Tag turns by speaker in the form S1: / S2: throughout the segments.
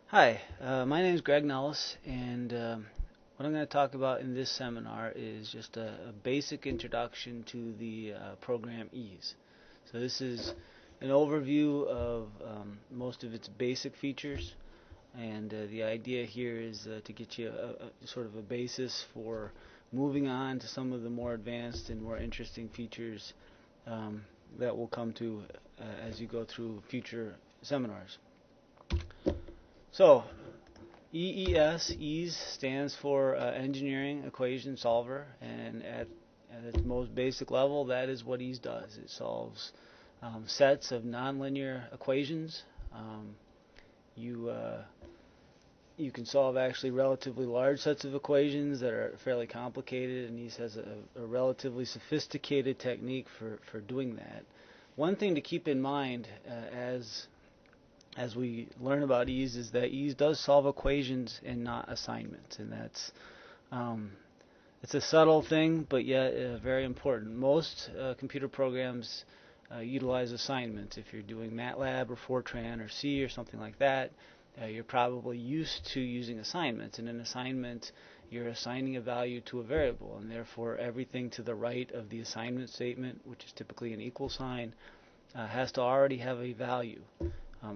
S1: Hi, my name is Greg Nellis, and what I'm going to talk about in this seminar is just a basic introduction to the program EES. So this is an overview of most of its basic features, and the idea here is to get you a sort of a basis for moving on to some of the more advanced and more interesting features that we'll come to as you go through future seminars. So, EES stands for Engineering Equation Solver, and at its most basic level, that is what EES does. It solves sets of nonlinear equations. You can solve actually relatively large sets of equations that are fairly complicated, and EES has a relatively sophisticated technique for doing that. One thing to keep in mind as we learn about EES is that EES does solve equations and not assignments, and that's it's a subtle thing, but yet very important. Most computer programs utilize assignments. If you're doing MATLAB or Fortran or C or something like that, you're probably used to using assignments. And in an assignment, you're assigning a value to a variable, and therefore everything to the right of the assignment statement, which is typically an equal sign, has to already have a value.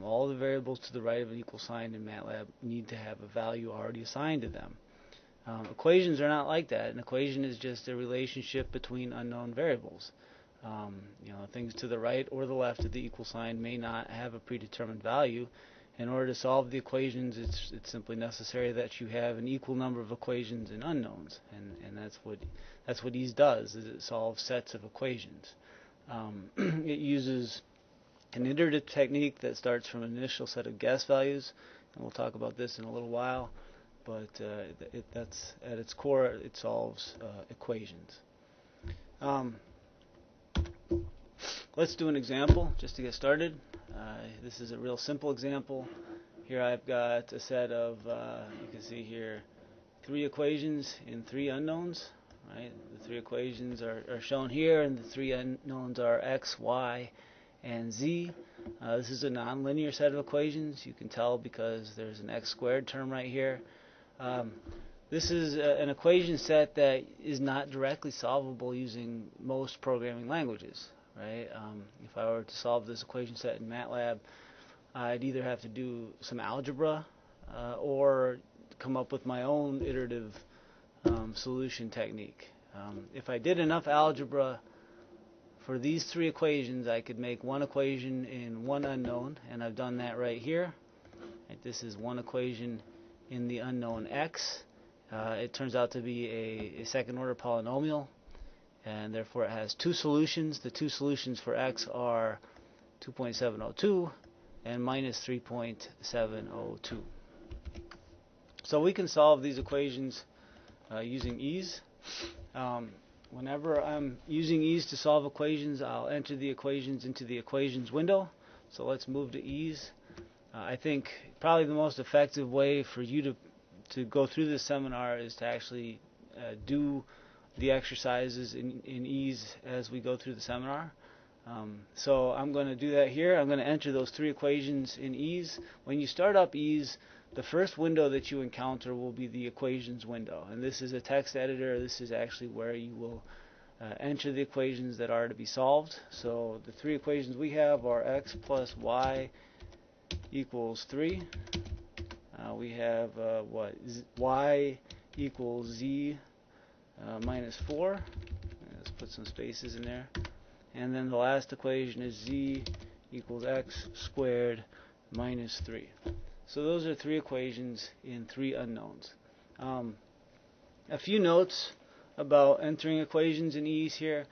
S1: All the variables to the right of an equal sign in MATLAB need to have a value already assigned to them. Equations are not like that. An equation is just a relationship between unknown variables. Things to the right or the left of the equal sign may not have a predetermined value. In order to solve the equations, it's simply necessary that you have an equal number of equations and unknowns, and that's what EES does. Is it solves sets of equations. It uses an iterative technique that starts from an initial set of guess values, and we'll talk about this in a little while, but that's at its core, it solves equations. Let's do an example just to get started. This is a real simple example. Here I've got a set of, you can see here, 3 equations in 3 unknowns. Right? The 3 equations are shown here, and the 3 unknowns are x, y, and z. This is a nonlinear set of equations. You can tell because there's an x squared term right here. This is an equation set that is not directly solvable using most programming languages. Right? If I were to solve this equation set in MATLAB, I'd either have to do some algebra or come up with my own iterative solution technique. If I did enough algebra for these 3 equations, I could make one equation in one unknown, and I've done that right here. Right, this is one equation in the unknown x. It turns out to be a second order polynomial, and therefore it has 2 solutions. The 2 solutions for x are 2.702 and minus 3.702. So we can solve these equations using EES. Whenever I'm using EES to solve equations, I'll enter the equations into the equations window. So let's move to EES. I think probably the most effective way for you to go through this seminar is to actually do the exercises in EES as we go through the seminar. So I'm going to do that here. I'm going to enter those 3 equations in EES. When you start up EES, the first window that you encounter will be the equations window, and this is a text editor. This is actually where you will enter the equations that are to be solved. So the 3 equations we have are x plus y equals 3. We have y equals z minus 4. Let's put some spaces in there. And then the last equation is z equals x squared minus 3. So those are 3 equations in 3 unknowns. A few notes about entering equations in EES here.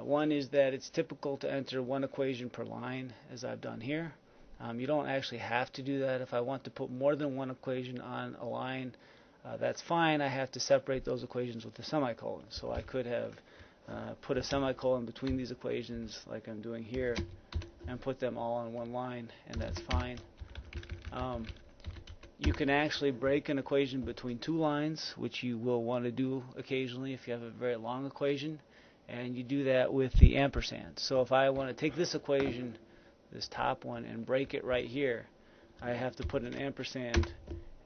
S1: One is that it's typical to enter 1 equation per line, as I've done here. You don't actually have to do that. If I want to put more than 1 equation on a line, that's fine. I have to separate those equations with a semicolon. So I could have put a semicolon between these equations like I'm doing here and put them all on one line, and that's fine. You can actually break an equation between 2 lines, which you will want to do occasionally if you have a very long equation, and you do that with the ampersand. So if I want to take this equation, this top one, and break it right here, I have to put an ampersand,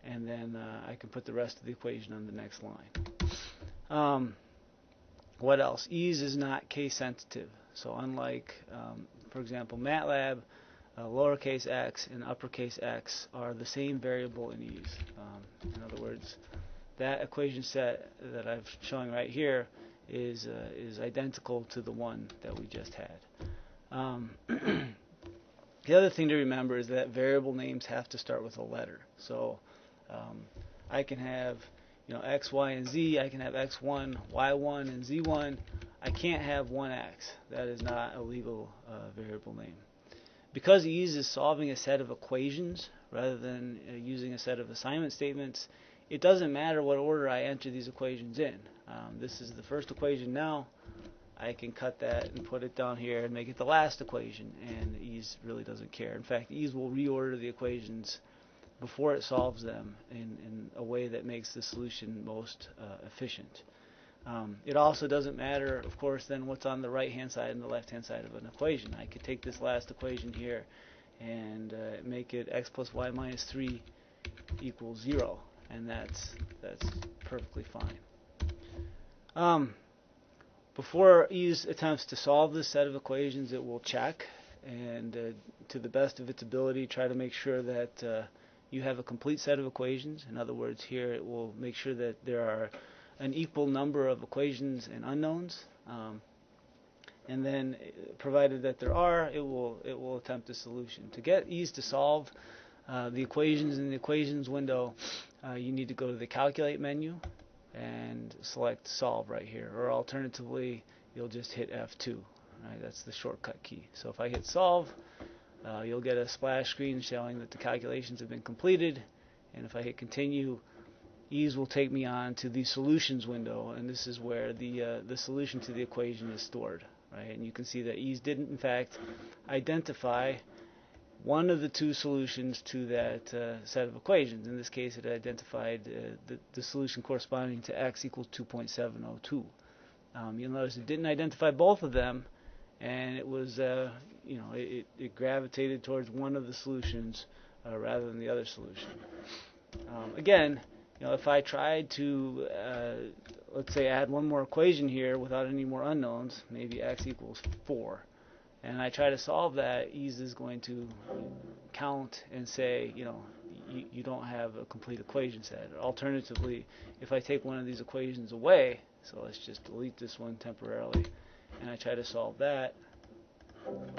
S1: and then I can put the rest of the equation on the next line. What else? Ease is not case sensitive. So unlike, for example, MATLAB, lowercase x and uppercase x are the same variable in ease. In other words, that equation set that I'm showing right here is identical to the one that we just had. The other thing to remember is that variable names have to start with a letter. So I can have x, y, and z. I can have x1, y1, and z1. I can't have 1x. That is not a legal variable name. Because ease is solving a set of equations rather than using a set of assignment statements, it doesn't matter what order I enter these equations in. This is the first equation now. I can cut that and put it down here and make it the last equation, and ease really doesn't care. In fact, ease will reorder the equations before it solves them in a way that makes the solution most efficient. It also doesn't matter, of course, then what's on the right-hand side and the left-hand side of an equation. I could take this last equation here and make it x plus y minus 3 equals 0, and that's perfectly fine. Before ease attempts to solve this set of equations, it will check and, to the best of its ability, try to make sure that you have a complete set of equations. In other words, here it will make sure that there are an equal number of equations and unknowns, and then, provided that there are, it will attempt a solution. To get ease to solve the equations in the equations window, you need to go to the calculate menu and select solve right here, or alternatively you'll just hit F2. Right, that's the shortcut key. So if I hit solve, you'll get a splash screen showing that the calculations have been completed, and if I hit continue, ease will take me on to the solutions window, and this is where the solution to the equation is stored. Right, and you can see that ease didn't in fact identify one of the two solutions to that set of equations. In this case, it identified the solution corresponding to x equals 2.702. You'll notice it didn't identify both of them, and it was, it gravitated towards one of the solutions rather than the other solution. Again, if I tried to, let's say, add one more equation here without any more unknowns, maybe x equals 4. And I try to solve that, ease is going to count and say, you don't have a complete equation set. Alternatively, if I take one of these equations away, so let's just delete this one temporarily, and I try to solve that,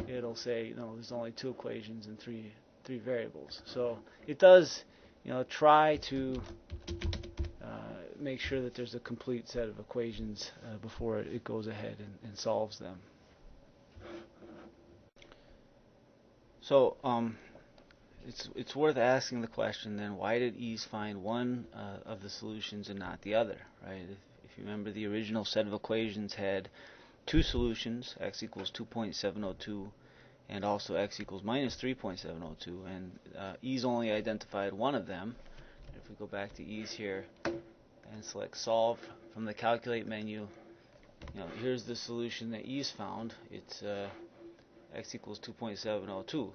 S1: it'll say, there's only two equations and three variables. So it does, try to make sure that there's a complete set of equations before it goes ahead and solves them. So it's worth asking the question then, why did ease find one of the solutions and not the other, right? If you remember, the original set of equations had two solutions, x equals 2.702 and also x equals minus 3.702, and ease only identified one of them. If we go back to ease here and select solve from the calculate menu, here's the solution that ease found. It's x equals 2.702.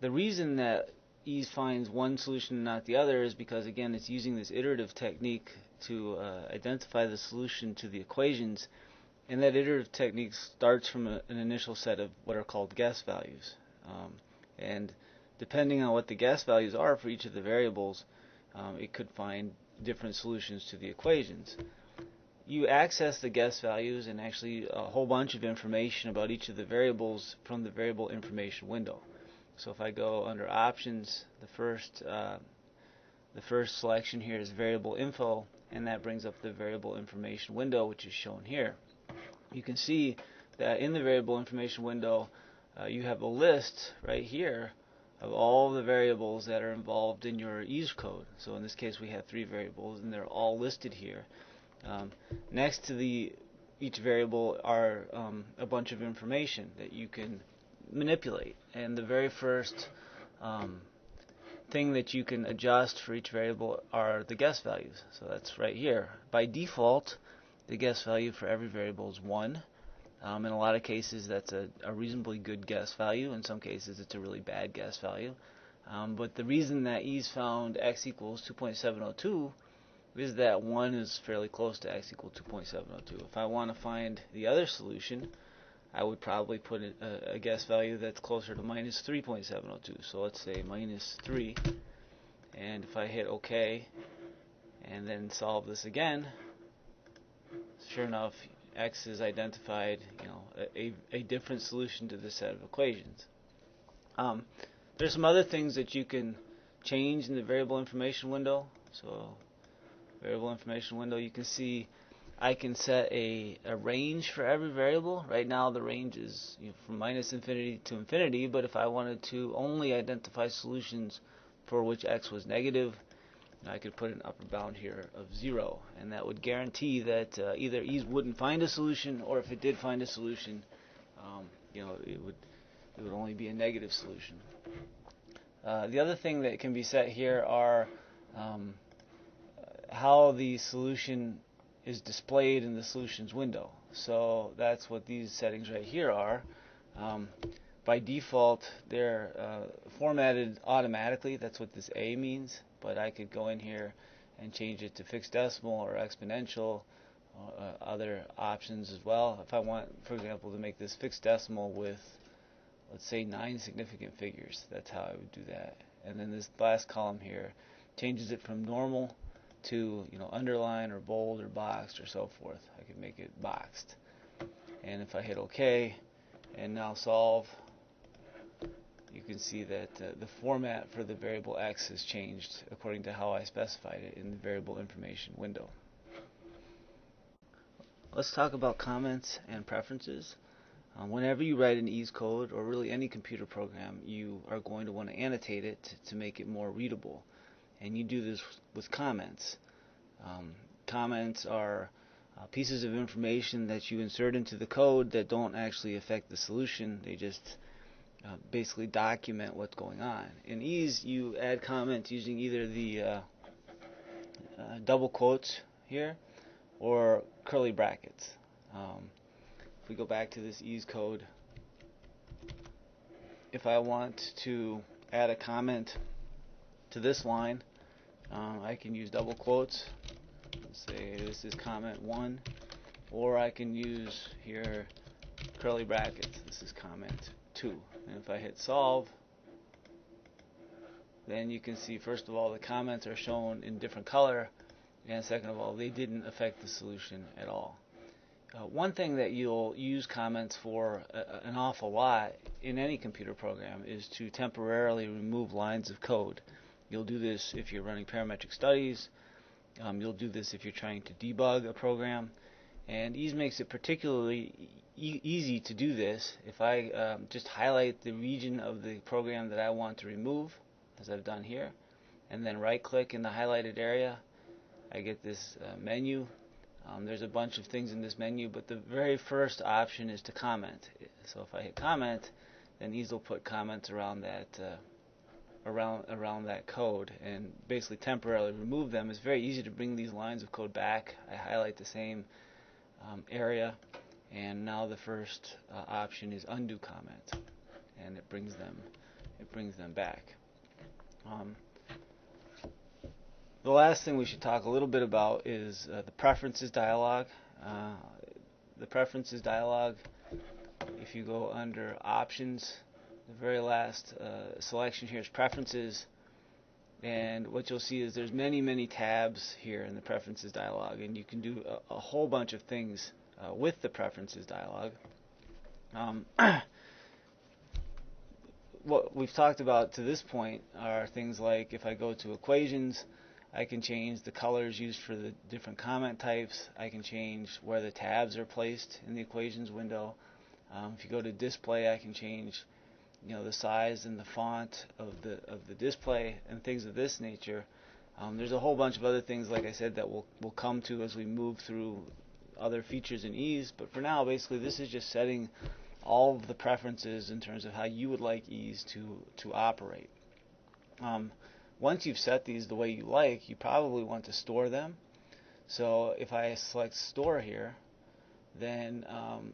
S1: The reason that ease finds one solution and not the other is because, again, it's using this iterative technique to identify the solution to the equations, and that iterative technique starts from an initial set of what are called guess values. And depending on what the guess values are for each of the variables, it could find different solutions to the equations. You access the guess values and actually a whole bunch of information about each of the variables from the variable information window. So if I go under options, the first selection here is variable info, and that brings up the variable information window, which is shown here. You can see that in the variable information window, you have a list right here of all the variables that are involved in your ease code. So in this case, we have 3 variables, and they're all listed here. Next to each variable are a bunch of information that you can manipulate, and the very first thing that you can adjust for each variable are the guess values. So that's right here. By default, the guess value for every variable is 1. In a lot of cases, that's a reasonably good guess value. In some cases, it's a really bad guess value. But the reason that E's found x equals 2.702 is that 1 is fairly close to x equals 2.702. If I want to find the other solution, I would probably put a guess value that's closer to minus 3.702. So let's say minus 3. And if I hit OK and then solve this again, sure enough, x is identified, a different solution to this set of equations. There's some other things that you can change in the variable information window. So variable information window, you can see I can set a range for every variable. Right now the range is from minus infinity to infinity, but if I wanted to only identify solutions for which x was negative, I could put an upper bound here of 0, and that would guarantee that either E's wouldn't find a solution, or if it did find a solution, it would only be a negative solution. The other thing that can be set here are how the solution is displayed in the solutions window. So that's what these settings right here are. By default, they're formatted automatically. That's what this A means. But I could go in here and change it to fixed decimal or exponential, other options as well. If I want, for example, to make this fixed decimal with, let's say, 9 significant figures, that's how I would do that. And then this last column here changes it from normal to underline or bold or boxed or so forth. I could make it boxed. And if I hit OK and now solve, you can see that the format for the variable x has changed according to how I specified it in the variable information window. Let's talk about comments and preferences. Whenever you write an E's code, or really any computer program, you are going to want to annotate it to make it more readable. And you do this with comments. Comments are pieces of information that you insert into the code that don't actually affect the solution. They just basically document what's going on. In E's, you add comments using either the double quotes here or curly brackets. If we go back to this E's code, if I want to add a comment to this line, I can use double quotes. Let's say this is comment 1, or I can use here curly brackets. This is comment 2. And if I hit solve, then you can see, first of all, the comments are shown in different color, and second of all, they didn't affect the solution at all. One thing that you'll use comments for an awful lot in any computer program is to temporarily remove lines of code. You'll do this if you're running parametric studies. You'll do this if you're trying to debug a program. And E's makes it particularly easy to do this. If I just highlight the region of the program that I want to remove, as I've done here, and then right-click in the highlighted area, I get this menu. There's a bunch of things in this menu, but the very first option is to comment. So if I hit comment, then E's will put comments around that around that code and basically temporarily remove them. It's very easy to bring these lines of code back. I highlight the same area, and now the first option is undo comment, and it brings them back. The last thing we should talk a little bit about is the preferences dialog. The preferences dialog, if you go under options, the very last selection here is preferences, and what you'll see is there's many tabs here in the preferences dialog, and you can do a whole bunch of things with the preferences dialog. What we've talked about to this point are things like, if I go to equations, I can change the colors used for the different comment types. I can change where the tabs are placed in the equations window. If you go to display, I can change the size and the font of the display and things of this nature. There's a whole bunch of other things, like I said, that we'll come to as we move through other features in E's. But for now, basically, this is just setting all of the preferences in terms of how you would like E's to operate. Once you've set these the way you like, you probably want to store them. So if I select store here, then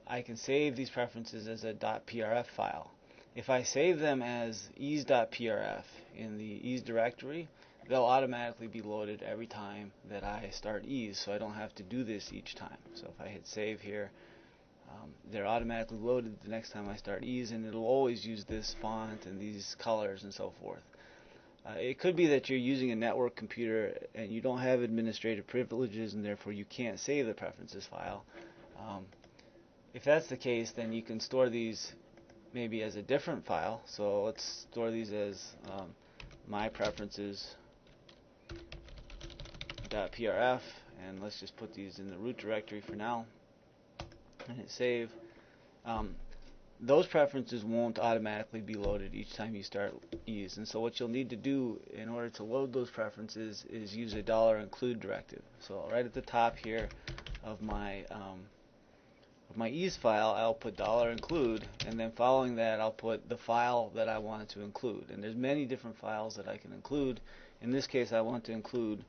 S1: I can save these preferences as a .prf file. If I save them as ease.prf in the ease directory, they'll automatically be loaded every time that I start ease, so I don't have to do this each time. So if I hit save here, they're automatically loaded the next time I start ease, and it'll always use this font and these colors and so forth. It could be that you're using a network computer and you don't have administrative privileges, and therefore you can't save the preferences file. If that's the case, then you can store these maybe as a different file. So let's store these as my preferences.prf, and let's just put these in the root directory for now and hit save. Those preferences won't automatically be loaded each time you start ease, and so what you'll need to do in order to load those preferences is use a $include directive. So right at the top here of my ease file, I'll put $include, and then following that I'll put the file that I want to include. And there's many different files that I can include. In this case, I want to include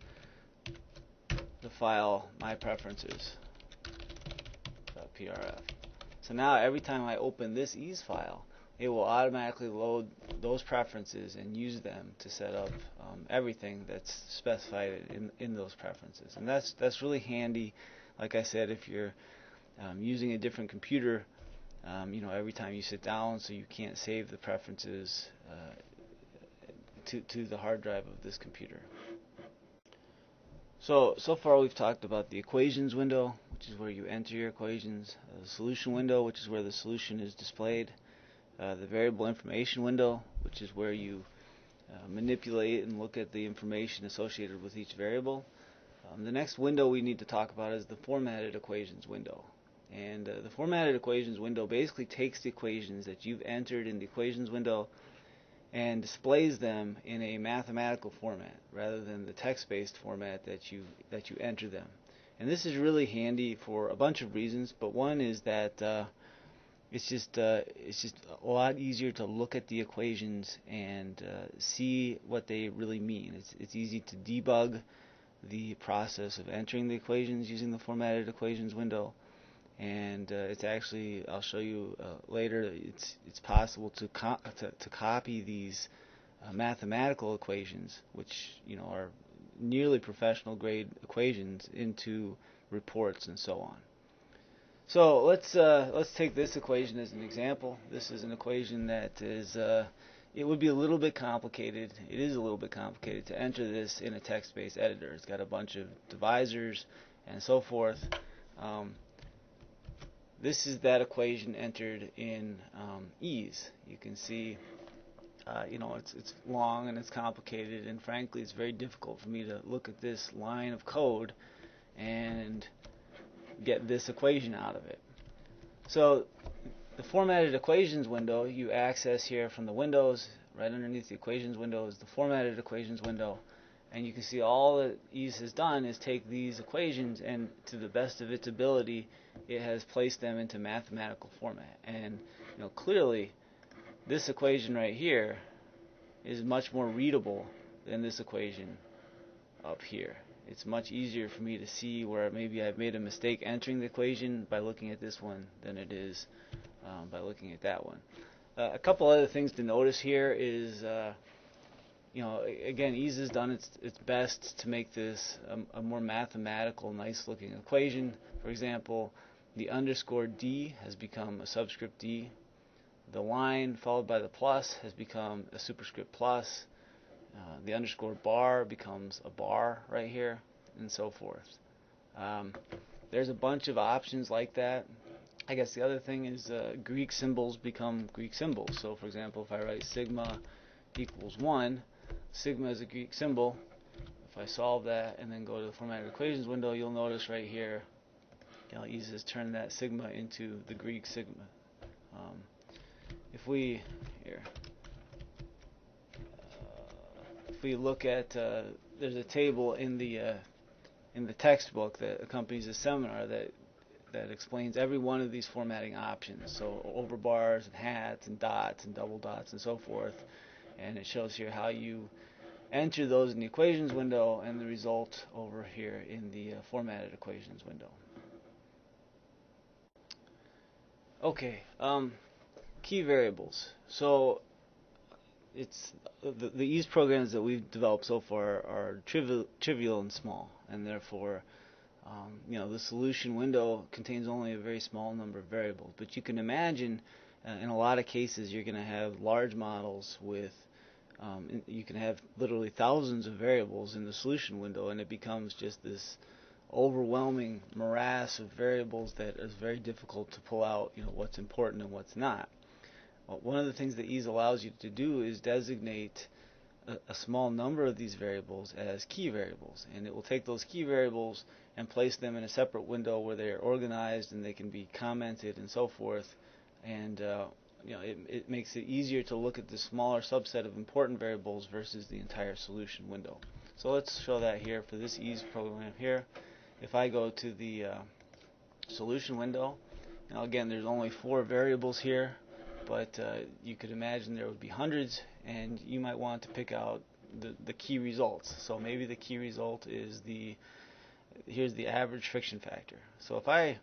S1: the file mypreferences.prf. So now every time I open this ease file, it will automatically load those preferences and use them to set up everything that's specified in those preferences. And that's really handy, like I said, if you're using a different computer, every time you sit down, so you can't save the preferences to the hard drive of this computer. So far we've talked about the equations window, which is where you enter your equations, the solution window, which is where the solution is displayed, the variable information window, which is where you manipulate and look at the information associated with each variable. The next window we need to talk about is the formatted equations window. And the formatted equations window basically takes the equations that you've entered in the equations window and displays them in a mathematical format rather than the text-based format that you enter them. And this is really handy for a bunch of reasons, but one is that it's just a lot easier to look at the equations and see what they really mean. It's easy to debug the process of entering the equations using the formatted equations window. And it's actually, I'll show you later, it's possible to copy these mathematical equations, which are nearly professional grade equations, into reports and so on. So let's take this equation as an example. This is an equation that is it would be a little bit complicated. It is a little bit complicated to enter this in a text-based editor. It's got a bunch of divisors and so forth. This is that equation entered in ease. You can see, it's long and it's complicated, and frankly, it's very difficult for me to look at this line of code and get this equation out of it. So the formatted equations window you access here from the windows. Right underneath the equations window is the formatted equations window. And you can see all that ease has done is take these equations, and to the best of its ability, it has placed them into mathematical format. And clearly, this equation right here is much more readable than this equation up here. It's much easier for me to see where maybe I've made a mistake entering the equation by looking at this one than it is by looking at that one. A couple other things to notice here is again, ease has done its best to make this a more mathematical, nice-looking equation. For example, the underscore D has become a subscript D. The line followed by the plus has become a superscript plus. The underscore bar becomes a bar right here, and so forth. There's a bunch of options like that. I guess the other thing is Greek symbols become Greek symbols. So, for example, if I write sigma equals 1, sigma is a Greek symbol. If I solve that and then go to the formatted equations window, you'll notice right here, ease has turned that sigma into the Greek sigma. If we look at, there's a table in the textbook that accompanies the seminar that explains every one of these formatting options. So overbars and hats and dots and double dots and so forth. And it shows here how you enter those in the equations window and the result over here in the formatted equations window. Okay, key variables. So it's the EASE programs that we've developed so far are trivial and small, and therefore, the solution window contains only a very small number of variables. But you can imagine, in a lot of cases, you're going to have large models with you can have literally thousands of variables in the solution window, and it becomes just this overwhelming morass of variables that is very difficult to pull out, what's important and what's not. Well, one of the things that EASE allows you to do is designate a small number of these variables as key variables, and it will take those key variables and place them in a separate window where they are organized and they can be commented and so forth, and it makes it easier to look at the smaller subset of important variables versus the entire solution window. So let's show that here for this EASE program here. If I go to the solution window, now again there's only 4 variables here, but you could imagine there would be hundreds, and you might want to pick out the key results. So maybe the key result is here's the average friction factor. So if I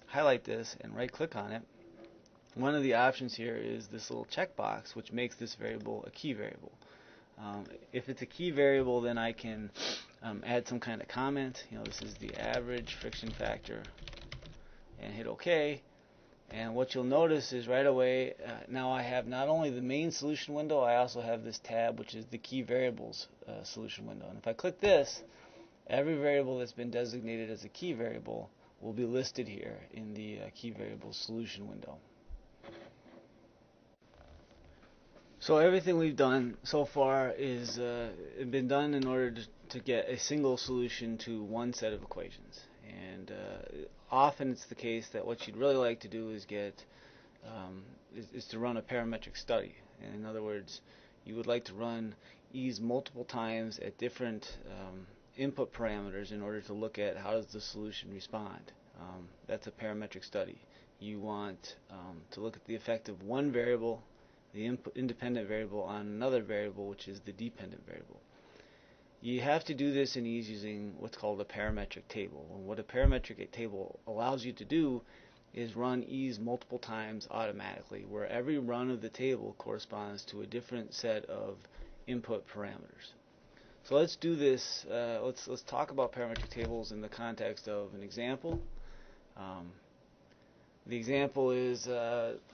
S1: highlight this and right click on it, one of the options here is this little checkbox, which makes this variable a key variable. If it's a key variable, then I can add some kind of comment. This is the average friction factor, and hit OK. And what you'll notice is right away, now I have not only the main solution window, I also have this tab, which is the key variables solution window. And if I click this, every variable that's been designated as a key variable will be listed here in the key variables solution window. So everything we've done so far is been done in order to get a single solution to one set of equations. And often it's the case that what you'd really like to do is is to run a parametric study. And in other words, you would like to run EASE multiple times at different input parameters in order to look at how does the solution respond. That's a parametric study. You want to look at the effect of one variable, the independent variable, on another variable, which is the dependent variable. You have to do this in EASE using what's called a parametric table. And what a parametric table allows you to do is run EASE multiple times automatically, where every run of the table corresponds to a different set of input parameters. So let's do this. Let's talk about parametric tables in the context of an example. The example is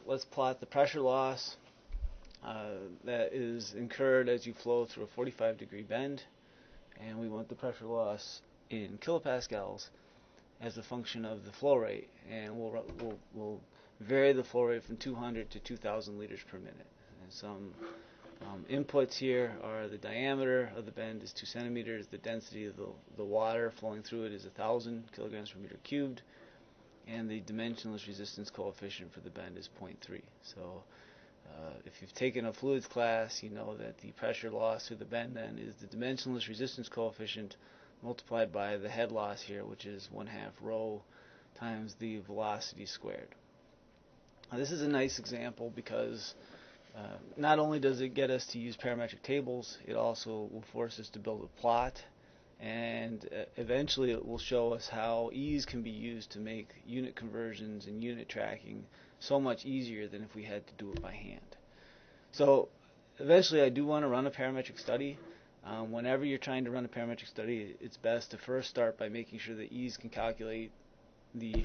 S1: let's plot the pressure loss that is incurred as you flow through a 45-degree bend, and we want the pressure loss in kilopascals as a function of the flow rate, and we'll vary the flow rate from 200 to 2,000 liters per minute. And some inputs here are the diameter of the bend is 2 centimeters, the density of the water flowing through it is 1,000 kilograms per meter cubed, and the dimensionless resistance coefficient for the bend is 0.3. So if you've taken a fluids class, you know that the pressure loss through the bend then is the dimensionless resistance coefficient multiplied by the head loss here, which is 1/2 rho times the velocity squared. Now, this is a nice example because not only does it get us to use parametric tables, it also will force us to build a plot, and eventually it will show us how EASE can be used to make unit conversions and unit tracking so much easier than if we had to do it by hand. So eventually I do want to run a parametric study. Whenever you're trying to run a parametric study, it's best to first start by making sure that EASE can calculate the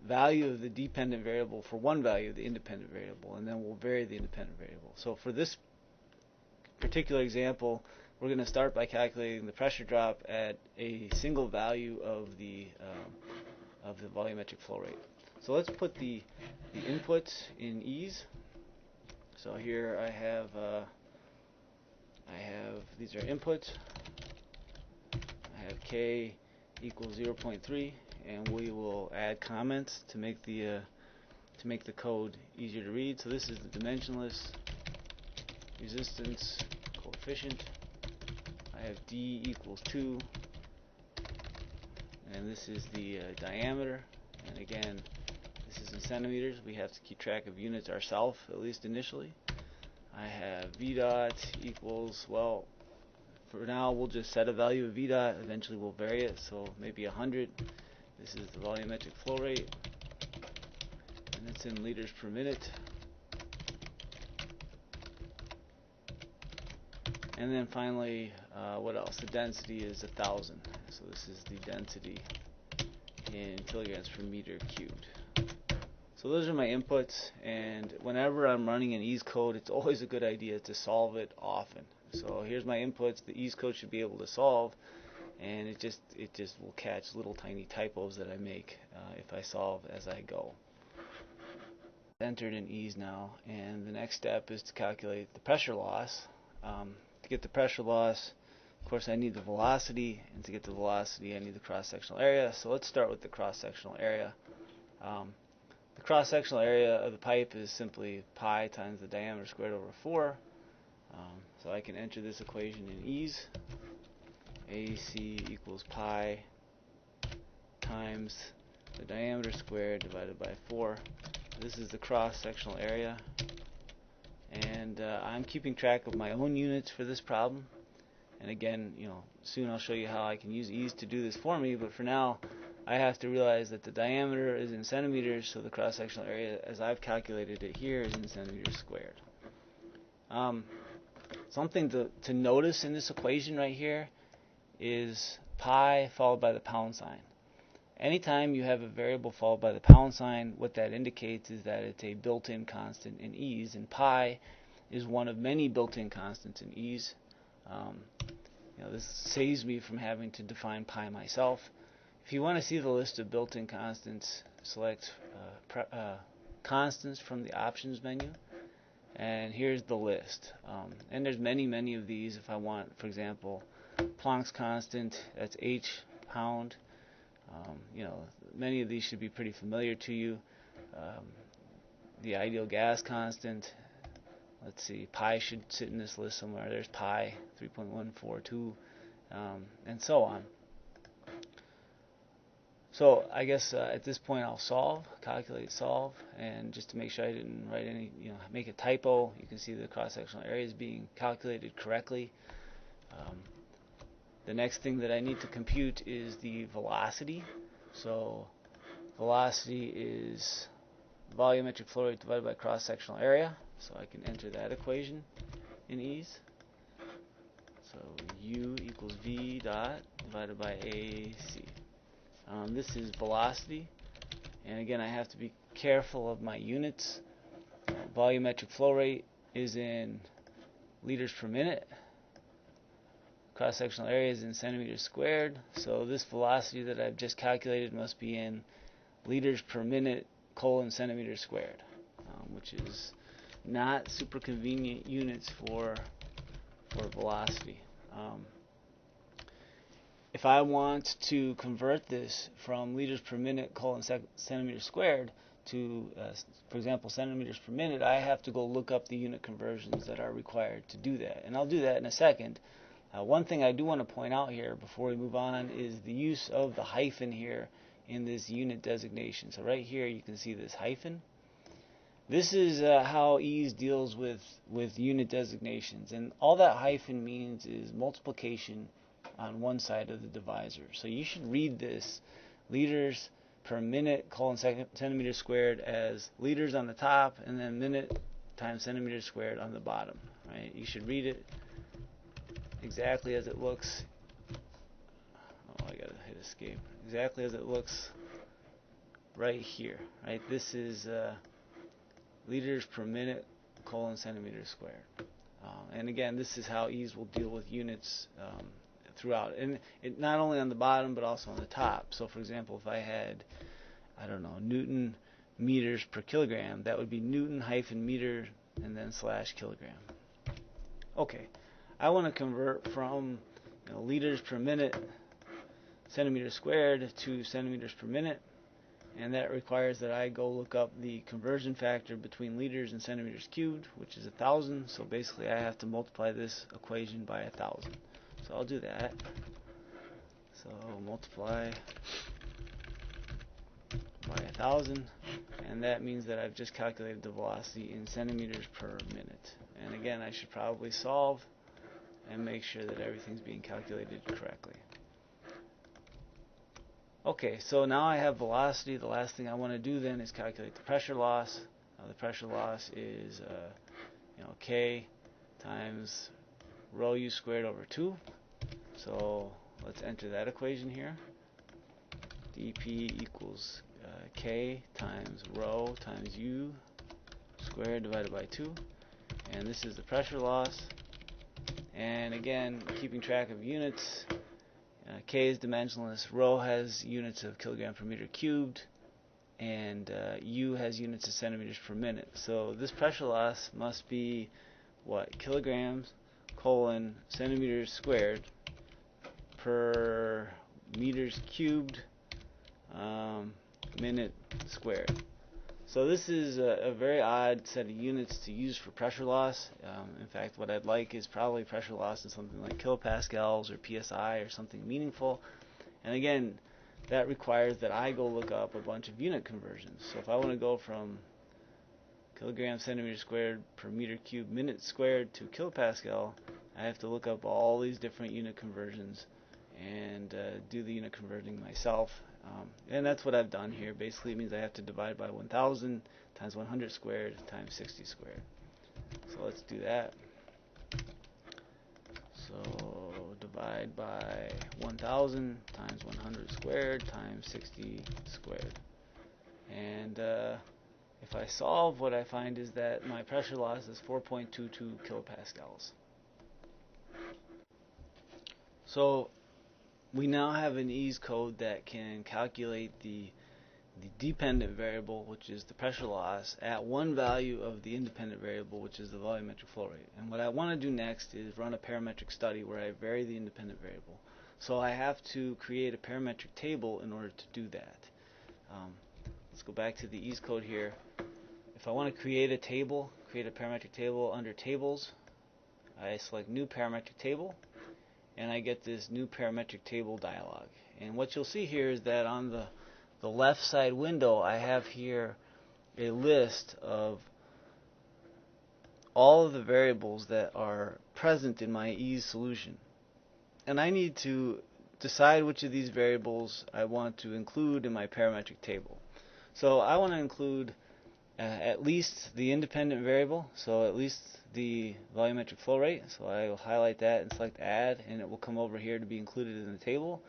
S1: value of the dependent variable for one value of the independent variable, and then we'll vary the independent variable. So for this particular example, we're going to start by calculating the pressure drop at a single value of the volumetric flow rate. So let's put the inputs in EASE. So here I have these are inputs. I have K equals 0.3, and we will add comments to make the code easier to read. So this is the dimensionless resistance coefficient. I have D equals 2, and this is the diameter, and again this is in centimeters. We have to keep track of units ourselves, at least initially. I have V dot equals, well, for now we'll just set a value of V dot, eventually we'll vary it, so maybe 100. This is the volumetric flow rate, and and it's in liters per minute. And then finally, what else? The density is 1,000. So this is the density in kilograms per meter cubed. So those are my inputs, and whenever I'm running an EES code, it's always a good idea to solve it often. So here's my inputs. The EES code should be able to solve, and it just will catch little tiny typos that I make if I solve as I go. Entered in EES now, and the next step is to calculate the pressure loss. To get the pressure loss, of course, I need the velocity, and to get the velocity, I need the cross-sectional area. So let's start with the cross-sectional area. The cross-sectional area of the pipe is simply pi times the diameter squared over 4. So I can enter this equation in EES. AC equals pi times the diameter squared divided by 4. This is the cross-sectional area. And I'm keeping track of my own units for this problem. And again, soon I'll show you how I can use EES to do this for me. But for now, I have to realize that the diameter is in centimeters, so the cross-sectional area, as I've calculated it here, is in centimeters squared. Something to notice in this equation right here is pi followed by the pound sign. Anytime you have a variable followed by the pound sign, what that indicates is that it's a built-in constant in EES, and pi is one of many built-in constants in EES. This saves me from having to define pi myself. If you want to see the list of built-in constants, select constants from the options menu, and here's the list. And there's many of these. If I want, for example, Planck's constant, that's h pound. Many of these should be pretty familiar to you. The ideal gas constant, let's see, pi should sit in this list somewhere. There's pi, 3.142, and so on. So I guess at this point I'll calculate solve, and just to make sure I didn't write any, make a typo, you can see the cross-sectional area is being calculated correctly. The next thing that I need to compute is the velocity. So velocity is volumetric flow rate divided by cross-sectional area. So I can enter that equation in EES. So U equals V dot divided by AC. This is velocity, and again I have to be careful of my units. Volumetric flow rate is in liters per minute. Cross-sectional area is in centimeters squared, so this velocity that I've just calculated must be in liters per minute centimeters squared, which is not super convenient units for velocity. If I want to convert this from liters per minute centimeters squared to, for example, centimeters per minute, I have to go look up the unit conversions that are required to do that, and I'll do that in a second. One thing I do want to point out here before we move on is the use of the hyphen here in this unit designation. So right here you can see this hyphen. This is how EES deals with unit designations, and all that hyphen means is multiplication on one side of the divisor. So you should read this liters per minute centimeters squared as liters on the top, and then minute times centimeters squared on the bottom. Right? You should read it exactly as it looks. Oh, I gotta hit escape. Exactly as it looks right here. Right? This is liters per minute centimeters squared. And again, this is how EES will deal with units throughout, and not only on the bottom but also on the top. So for example, if I had, I don't know, Newton meters per kilogram, that would be Newton hyphen meter and then slash kilogram. Okay, I want to convert from liters per minute centimeters squared to centimeters per minute, and that requires that I go look up the conversion factor between liters and centimeters cubed, which is 1,000. So basically I have to multiply this equation by 1,000. So I'll do that. So multiply by 1,000, and that means that I've just calculated the velocity in centimeters per minute. And again, I should probably solve and make sure that everything's being calculated correctly. Okay, so now I have velocity. The last thing I want to do then is calculate the pressure loss. The pressure loss is K times rho u squared over 2. So let's enter that equation here. dP equals K times rho times u squared divided by 2. And this is the pressure loss. And again, keeping track of units, K is dimensionless, rho has units of kilogram per meter cubed, and U has units of centimeters per minute. So this pressure loss must be what? Kilograms colon centimeters squared per meters cubed minute squared. So this is a very odd set of units to use for pressure loss. In fact, what I'd like is probably pressure loss in something like kilopascals or psi or something meaningful. And again, that requires that I go look up a bunch of unit conversions. So if I want to go from kilogram centimeter squared per meter cubed minute squared to kilopascal, I have to look up all these different unit conversions and do the unit converting myself. And that's what I've done here. Basically, it means I have to divide by 1,000 times 100 squared times 60 squared. So let's do that. So divide by 1,000 times 100 squared times 60 squared. And if I solve, what I find is that my pressure loss is 4.22 kilopascals. So we now have an EES code that can calculate the dependent variable, which is the pressure loss, at one value of the independent variable, which is the volumetric flow rate. And what I want to do next is run a parametric study where I vary the independent variable. So I have to create a parametric table in order to do that. Let's go back to the EES code here. If I want to create a table, create a parametric table under tables, I select new parametric table, and I get this new parametric table dialog. And what you'll see here is that on the left side window, I have here a list of all of the variables that are present in my EES solution. And I need to decide which of these variables I want to include in my parametric table. So I want to include at least the independent variable, so at least the volumetric flow rate. So I will highlight that and select add, and it will come over here to be included in the table.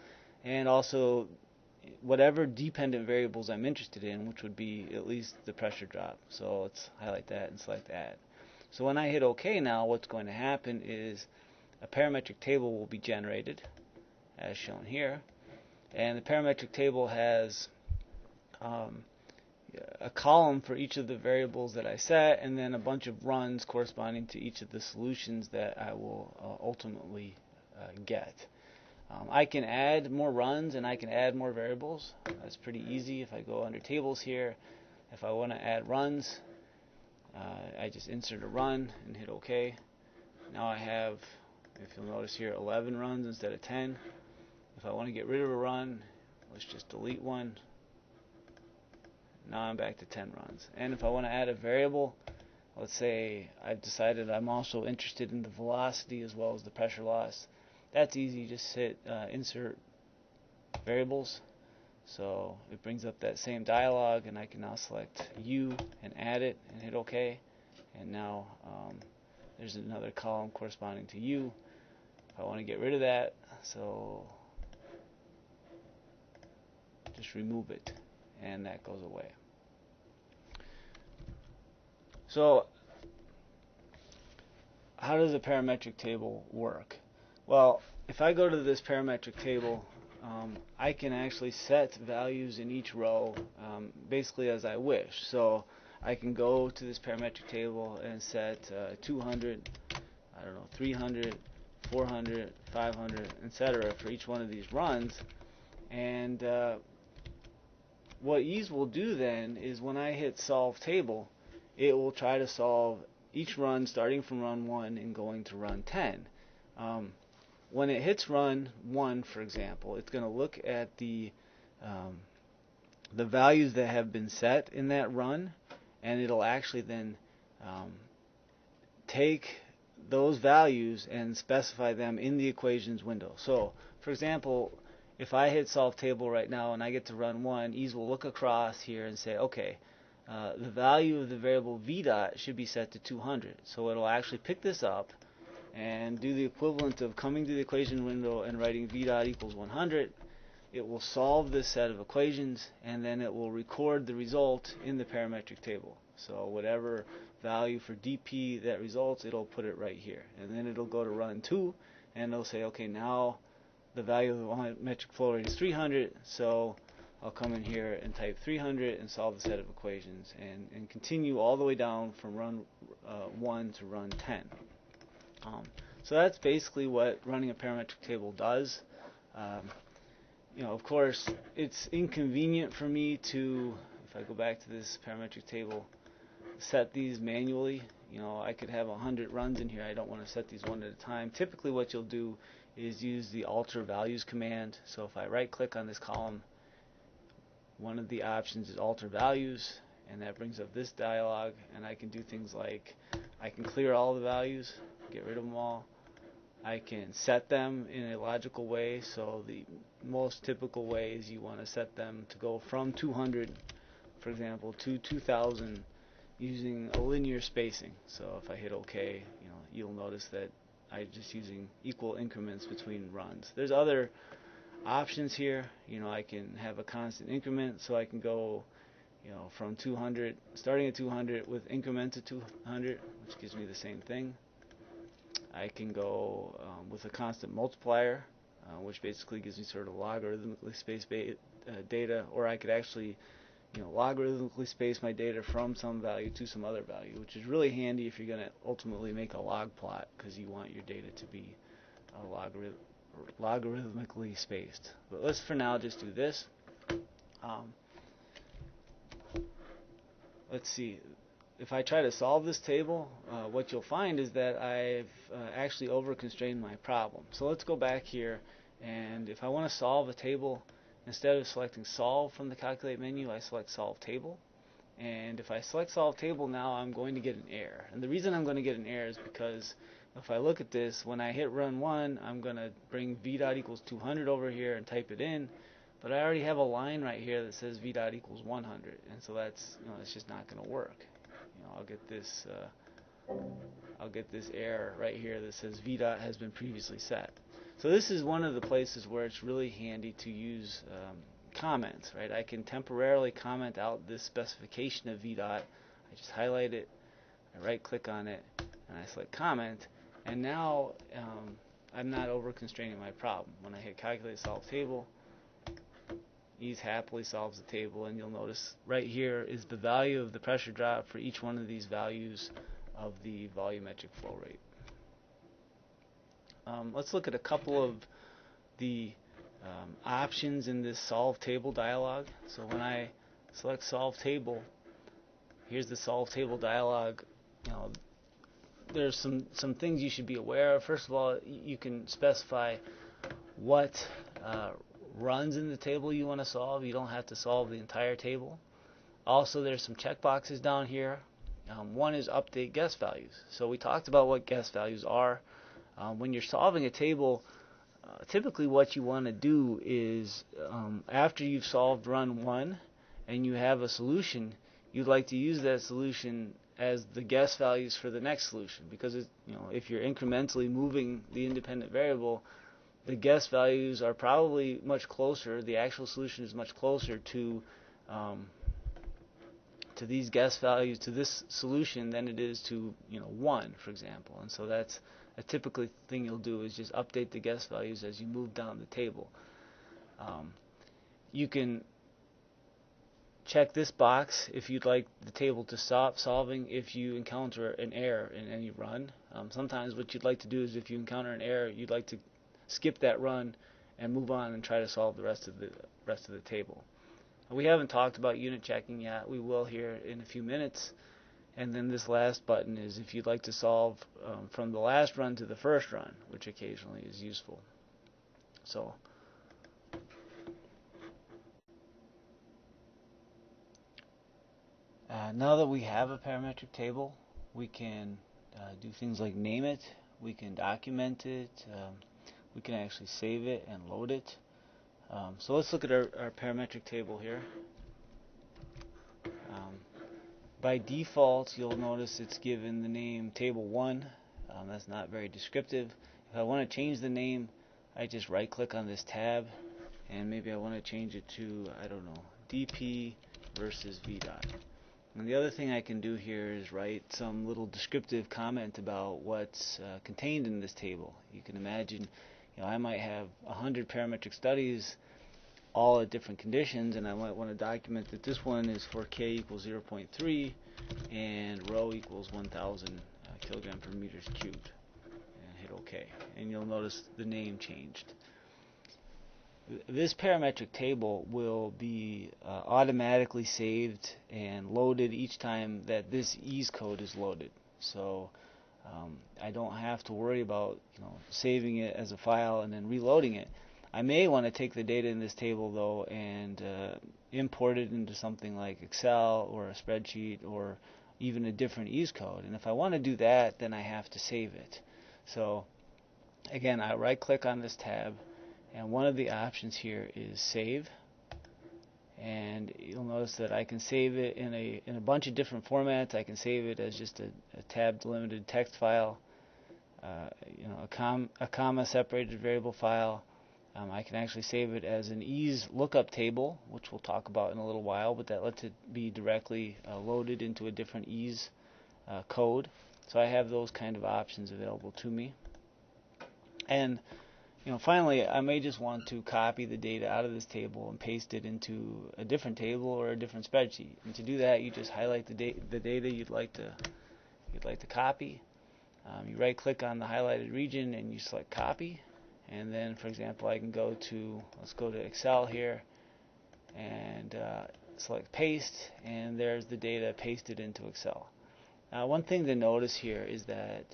S1: And also whatever dependent variables I'm interested in, which would be at least the pressure drop. So let's highlight that and select add. So when I hit OK now, what's going to happen is a parametric table will be generated, as shown here. And the parametric table has a column for each of the variables that I set, and then a bunch of runs corresponding to each of the solutions that I will ultimately get. I can add more runs and I can add more variables. That's pretty easy. If I go under tables here, if I want to add runs, I just insert a run and hit OK. Now I have, if you'll notice here, 11 runs instead of 10. If I want to get rid of a run, let's just delete one. Now I'm back to 10 runs. And if I want to add a variable, let's say I've decided I'm also interested in the velocity as well as the pressure loss. That's easy. Just hit insert variables. So it brings up that same dialog, and I can now select U and add it and hit OK. And now there's another column corresponding to U. If I want to get rid of that, so just remove it, and that goes away. So how does a parametric table work? Well, if I go to this parametric table, I can actually set values in each row basically as I wish. So I can go to this parametric table and set 200, 300, 400, 500, etc. for each one of these runs. And what EES will do then is when I hit solve table, it will try to solve each run starting from run 1 and going to run 10. When it hits run 1, for example, it's going to look at the values that have been set in that run, and it'll actually then take those values and specify them in the equations window. So, for example, if I hit solve table right now and I get to run 1, EES will look across here and say, okay, the value of the variable v dot should be set to 200. So it'll actually pick this up and do the equivalent of coming to the equation window and writing v dot equals 100. It will solve this set of equations, and then it will record the result in the parametric table. So whatever value for dp that results, it'll put it right here. And then it'll go to run 2, and it'll say, okay, now the value of the volumetric flow rate is 300, so I'll come in here and type 300 and solve the set of equations, and continue all the way down from run 1 to run 10. So that's basically what running a parametric table does. Of course, it's inconvenient for me to, if I go back to this parametric table, set these manually. I could have 100 runs in here. I don't want to set these one at a time. Typically what you'll do is use the alter values command. So if I right click on this column, one of the options is alter values, and that brings up this dialog, and I can do things like I can clear all the values, get rid of them all. I can set them in a logical way. So the most typical way is you want to set them to go from 200, for example, to 2000 using a linear spacing. So if I hit OK, you'll notice that I'm just using equal increments between runs. There's other options here. I can have a constant increment, so I can go from 200, starting at 200 with increments of 200, which gives me the same thing. I can go with a constant multiplier, which basically gives me sort of logarithmically spaced data, or I could actually logarithmically space my data from some value to some other value, which is really handy if you're going to ultimately make a log plot, because you want your data to be logarithmically spaced. But let's for now just do this. Let's see. If I try to solve this table, what you'll find is that I've actually over-constrained my problem. So let's go back here, and if I want to solve a table, instead of selecting solve from the calculate menu, I select solve table. And if I select solve table now, I'm going to get an error. And the reason I'm going to get an error is because if I look at this, when I hit run 1, I'm going to bring v dot equals 200 over here and type it in. But I already have a line right here that says v dot equals 100, and so that's it's just not going to work. I'll get this error right here that says v dot has been previously set. So this is one of the places where it's really handy to use comments, right? I can temporarily comment out this specification of v dot. I just highlight it, I right click on it, and I select comment, and now I'm not over constraining my problem. When I hit calculate solve table, EES happily solves the table, and you'll notice right here is the value of the pressure drop for each one of these values of the volumetric flow rate. Let's look at a couple of the options in this solve table dialog. So when I select solve table, here's the solve table dialog. There's some things you should be aware of. First of all, you can specify what runs in the table you want to solve. You don't have to solve the entire table. Also, there's some checkboxes down here. One is update guess values. So we talked about what guess values are. When you're solving a table, typically what you want to do is after you've solved run 1 and you have a solution, you'd like to use that solution as the guess values for the next solution, because if you're incrementally moving the independent variable, the guess values are probably much closer, the actual solution is much closer to these guess values, to this solution, than it is to 1, for example. And so that's a typical thing you'll do, is just update the guess values as you move down the table. You can check this box if you'd like the table to stop solving if you encounter an error in any run. Sometimes what you'd like to do is, if you encounter an error, you'd like to skip that run and move on and try to solve the rest of the table. We haven't talked about unit checking yet. We will here in a few minutes. And then this last button is if you'd like to solve from the last run to the first run, which occasionally is useful. So now that we have a parametric table, we can do things like name it, we can document it, we can actually save it and load it. So let's look at our parametric table here. By default, you'll notice it's given the name Table 1. That's not very descriptive. If I want to change the name, I just right-click on this tab, and maybe I want to change it to, I don't know, dp versus v dot. And the other thing I can do here is write some little descriptive comment about what's contained in this table. You can imagine, I might have 100 parametric studies all at different conditions, and I might want to document that this one is for K equals 0.3 and rho equals 1,000 kilogram per meters cubed, and hit OK. And you'll notice the name changed. This parametric table will be automatically saved and loaded each time that this EES code is loaded. So I don't have to worry about saving it as a file and then reloading it. I may want to take the data in this table though and import it into something like Excel or a spreadsheet or even a different EES code. And if I want to do that, then I have to save it. So again, I right click on this tab, and one of the options here is save. And you'll notice that I can save it in a bunch of different formats. I can save it as just a tab delimited text file, a comma separated variable file. I can actually save it as an EES lookup table, which we'll talk about in a little while, but that lets it be directly loaded into a different EES code. So I have those kind of options available to me. And finally, I may just want to copy the data out of this table and paste it into a different table or a different spreadsheet. And to do that, you just highlight the data you'd like to copy. You right-click on the highlighted region and you select copy. And then, for example, I can let's go to Excel here and select paste, and there's the data pasted into Excel. Now, one thing to notice here is that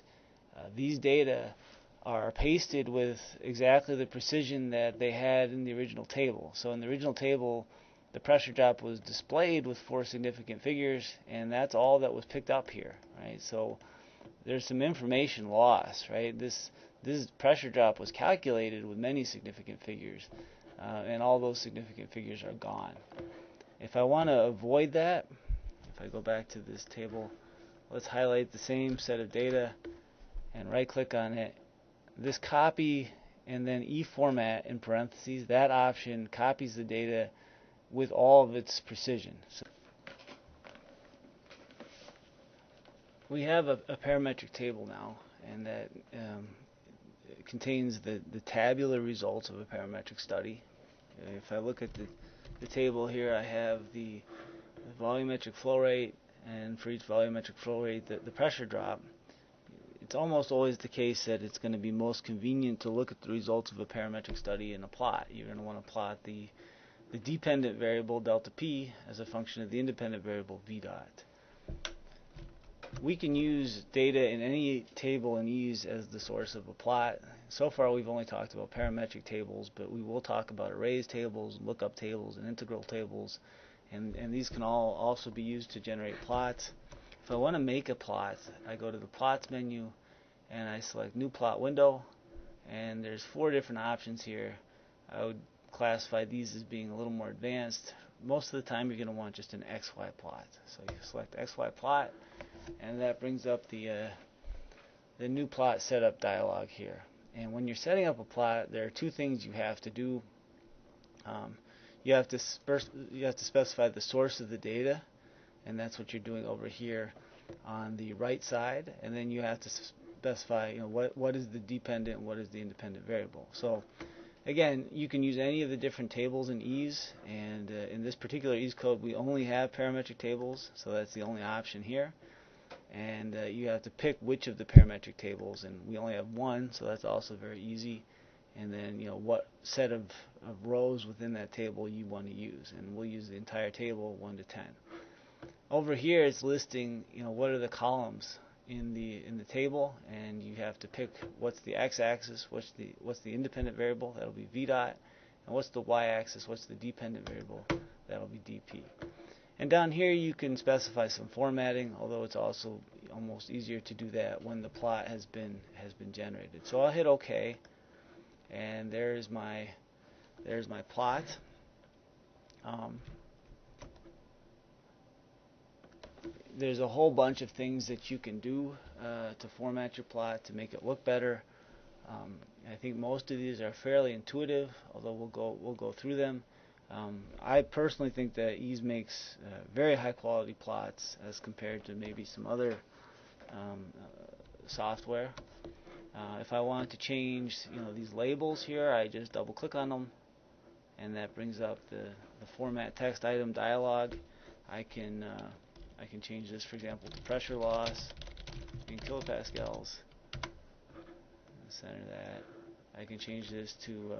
S1: these data are pasted with exactly the precision that they had in the original table. So in the original table, the pressure drop was displayed with 4 significant figures, and that's all that was picked up here, right? So there's some information loss, right? This pressure drop was calculated with many significant figures, and all those significant figures are gone. If I want to avoid that, if I go back to this table, let's highlight the same set of data and right-click on it. This copy and then eFormat in parentheses, that option copies the data with all of its precision. So we have a parametric table now, and that contains the tabular results of a parametric study. If I look at the table here, I have the volumetric flow rate, and for each volumetric flow rate, the pressure drop. It's almost always the case that it's going to be most convenient to look at the results of a parametric study in a plot. You're going to want to plot the dependent variable delta P as a function of the independent variable V dot. We can use data in any table in EES as the source of a plot. So far we've only talked about parametric tables, but we will talk about arrays tables, lookup tables, and integral tables, and these can all also be used to generate plots. If I want to make a plot, I go to the plots menu and I select new plot window, and there's 4 different options here. I would classify these as being a little more advanced. Most of the time you're going to want just an XY plot. So you select XY plot, and that brings up the new plot setup dialog here. And when you're setting up a plot, there are 2 things you have to do. You have to specify the source of the data, and that's what you're doing over here on the right side. And then you have to specify, what is the dependent and what is the independent variable. So again, you can use any of the different tables in EES, and in this particular EES code, we only have parametric tables, so that's the only option here. And you have to pick which of the parametric tables, and we only have 1, so that's also very easy. And then what set of rows within that table you want to use, and we'll use the entire table 1 to 10. Over here it's listing what are the columns in the table, and you have to pick what's the x-axis, what's the independent variable, that'll be v dot, and what's the y-axis, what's the dependent variable, that'll be dp. And down here you can specify some formatting, although it's also almost easier to do that when the plot has been generated. So I'll hit OK, and there's my There's my plot. There's a whole bunch of things that you can do to format your plot to make it look better. I think most of these are fairly intuitive, although we'll go through them. I personally think that EES makes very high quality plots as compared to maybe some other software. If I want to change, these labels here, I just double click on them, and that brings up the format text item dialog. I can change this, for example, to pressure loss in kilopascals. Center that. I can change this to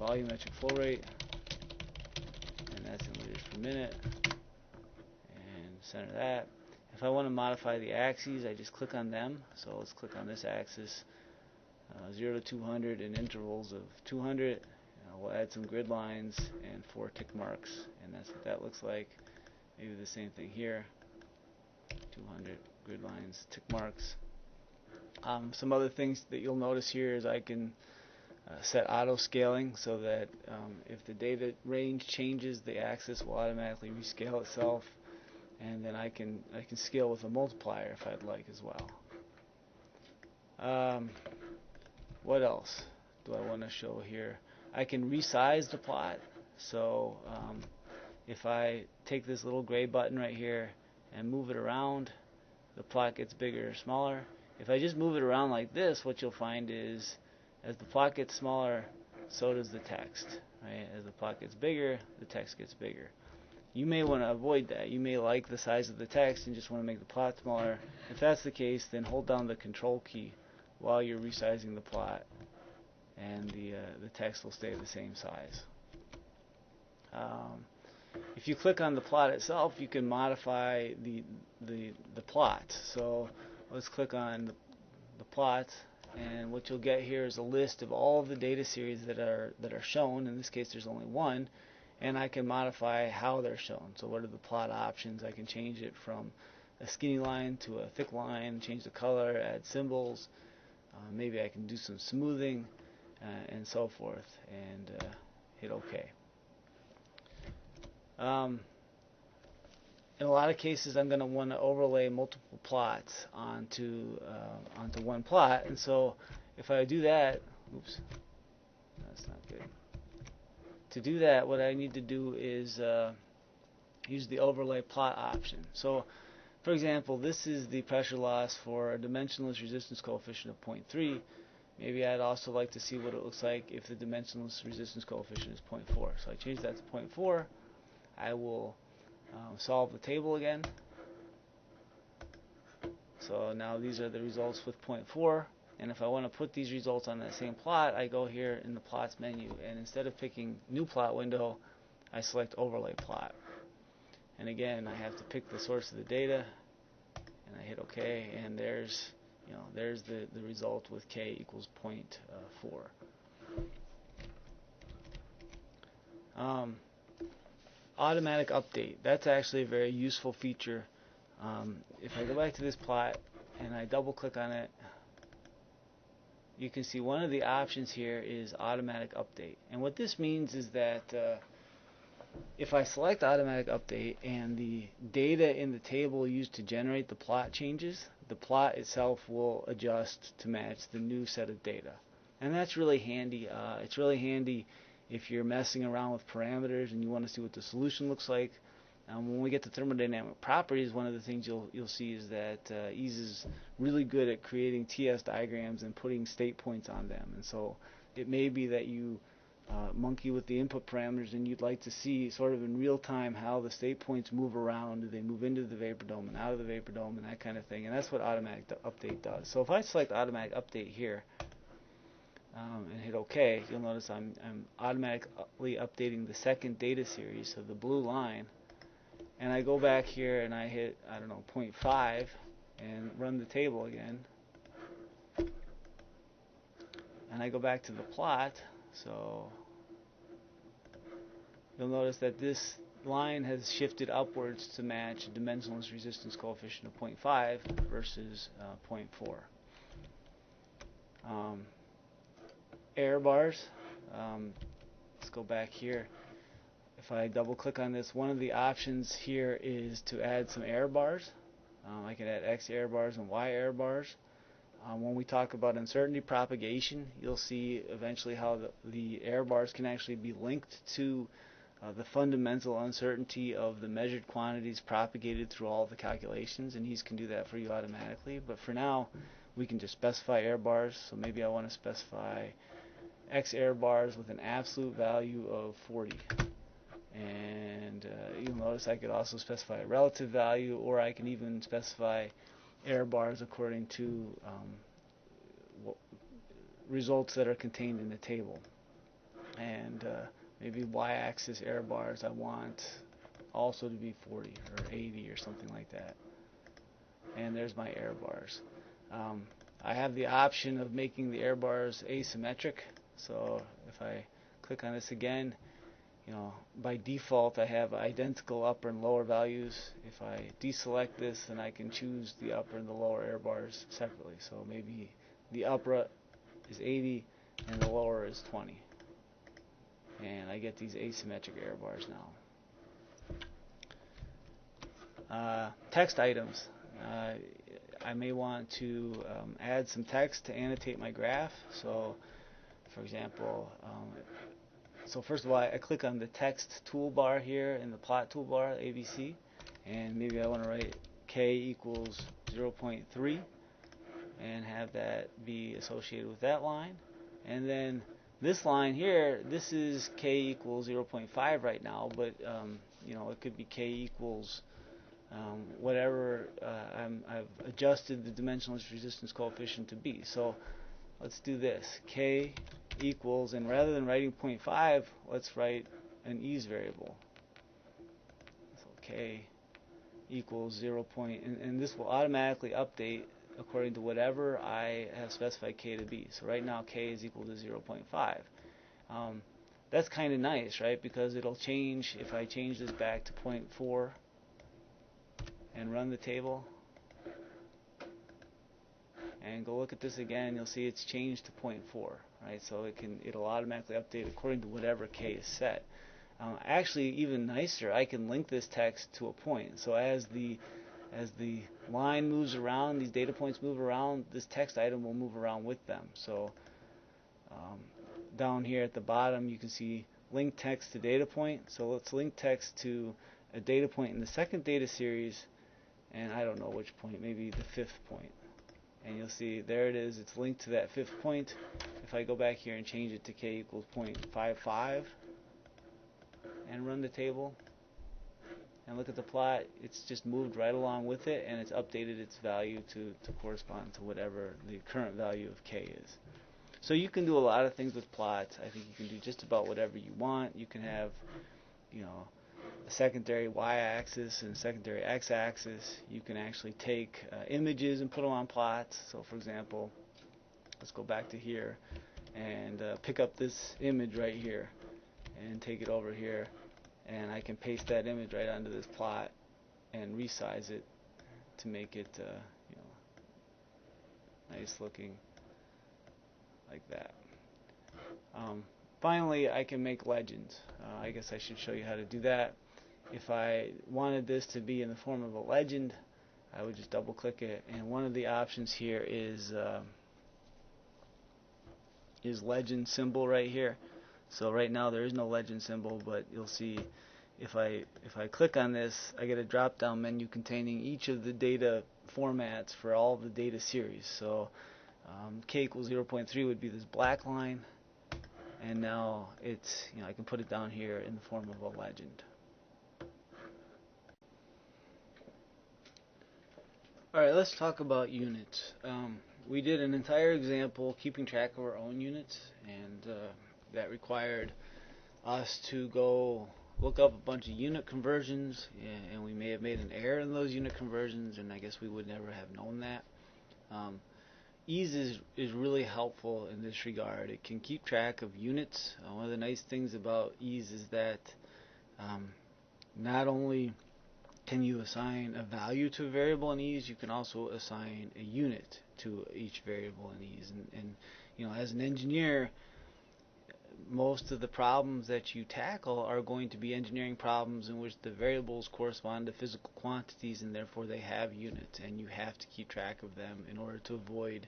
S1: volumetric flow rate, and that's in liters per minute, and center that. If I want to modify the axes, I just click on them. So let's click on this axis, 0 to 200 in intervals of 200. We'll add some grid lines and 4 tick marks, and that's what that looks like. Maybe the same thing here, 200 grid lines, tick marks. Some other things that you'll notice here is I can set auto scaling so that if the data range changes, the axis will automatically rescale itself, and then I can scale with a multiplier if I'd like as well. What else do I want to show here? I can resize the plot. So if I take this little gray button right here and move it around, the plot gets bigger or smaller. If I just move it around like this, what you'll find is as the plot gets smaller, so does the text. Right? As the plot gets bigger, the text gets bigger. You may want to avoid that. You may like the size of the text and just want to make the plot smaller. If that's the case, then hold down the control key while you're resizing the plot, and the text will stay the same size. If you click on the plot itself, you can modify the plot. So let's click on the plot, and what you'll get here is a list of all of the data series that are shown. In this case, there's only one, and I can modify how they're shown. So what are the plot options? I can change it from a skinny line to a thick line, change the color, add symbols. Maybe I can do some smoothing and so forth, and hit OK. In a lot of cases, I'm going to want to overlay multiple plots onto one plot, and so if I do that, oops, that's not good. To do that, what I need to do is use the overlay plot option. So, for example, this is the pressure loss for a dimensionless resistance coefficient of 0.3. Maybe I'd also like to see what it looks like if the dimensionless resistance coefficient is 0.4. So I change that to 0.4. I will solve the table again. So now these are the results with 0.4, and if I want to put these results on that same plot, I go here in the plots menu, and instead of picking new plot window, I select overlay plot. And again, I have to pick the source of the data, and I hit OK, and there's the result with K equals 0.4. Automatic update. That's actually a very useful feature. If I go back to this plot and I double click on it, you can see one of the options here is automatic update. And what this means is that if I select automatic update and the data in the table used to generate the plot changes, the plot itself will adjust to match the new set of data. And that's really handy. It's really handy if you're messing around with parameters and you want to see what the solution looks like. When we get to thermodynamic properties, one of the things you'll see is that EES is really good at creating TS diagrams and putting state points on them. And so it may be that you monkey with the input parameters and you'd like to see sort of in real time how the state points move around. Do they move into the vapor dome and out of the vapor dome and that kind of thing. And that's what automatic update does. So if I select automatic update here, and hit OK, you'll notice I'm automatically updating the second data series, so the blue line. And I go back here and I hit, 0.5 and run the table again. And I go back to the plot, so you'll notice that this line has shifted upwards to match a dimensionless resistance coefficient of 0.5 versus 0.4. Error bars. Let's go back here. If I double click on this, one of the options here is to add some error bars. I can add X error bars and Y error bars. When we talk about uncertainty propagation, you'll see eventually how the error bars can actually be linked to the fundamental uncertainty of the measured quantities propagated through all the calculations, and EES can do that for you automatically. But for now, we can just specify error bars. So maybe I want to specify X error bars with an absolute value of 40. And you'll notice I could also specify a relative value, or I can even specify error bars according to results that are contained in the table. And maybe y-axis error bars I want also to be 40 or 80 or something like that. And there's my error bars. I have the option of making the error bars asymmetric. So if I click on this again, by default I have identical upper and lower values. If I deselect this, then I can choose the upper and the lower error bars separately. So maybe the upper is 80 and the lower is 20. And I get these asymmetric error bars now. Text items. I may want to add some text to annotate my graph. So, for example, so first of all, I click on the text toolbar here in the plot toolbar, ABC, and maybe I want to write k equals 0.3 and have that be associated with that line. And then this line here, this is k equals 0.5 right now, but it could be k equals whatever I've adjusted the dimensional resistance coefficient to be. So let's do this. K equals, and rather than writing 0.5, let's write an EES variable. So K equals 0. And this will automatically update according to whatever I have specified K to be. So right now K is equal to 0.5. That's kind of nice, right? Because it'll change if I change this back to 0.4 and run the table. And go look at this again, you'll see it's changed to 0.4, right? So it'll automatically update according to whatever K is set. Actually, even nicer, I can link this text to a point. So as the line moves around, these data points move around, this text item will move around with them. So down here at the bottom, you can see link text to data point. So let's link text to a data point in the second data series, and I don't know which point, maybe the fifth point. And you'll see there it is, it's linked to that fifth point. If I go back here and change it to k equals 0.55 and run the table and look at the plot, it's just moved right along with it, and it's updated its value to correspond to whatever the current value of k is. So you can do a lot of things with plots. I think you can do just about whatever you want. You can have a secondary y-axis and a secondary x-axis. You can actually take images and put them on plots. So for example, let's go back to here and pick up this image right here and take it over here, and I can paste that image right onto this plot and resize it to make it nice looking like that. Finally, I can make legends. I guess I should show you how to do that. If I wanted this to be in the form of a legend, I would just double click it, and one of the options here is legend symbol right here. So right now there is no legend symbol, but you'll see if I click on this, I get a drop down menu containing each of the data formats for all of the data series. So k equals 0.3 would be this black line, and now it's I can put it down here in the form of a legend. Alright, let's talk about units. We did an entire example keeping track of our own units, and that required us to go look up a bunch of unit conversions, and we may have made an error in those unit conversions, and I guess we would never have known that. EES is really helpful in this regard. It can keep track of units. One of the nice things about EES is that not only can you assign a value to a variable in EES, you can also assign a unit to each variable in EES. And as an engineer, most of the problems that you tackle are going to be engineering problems in which the variables correspond to physical quantities, and therefore they have units, and you have to keep track of them in order to avoid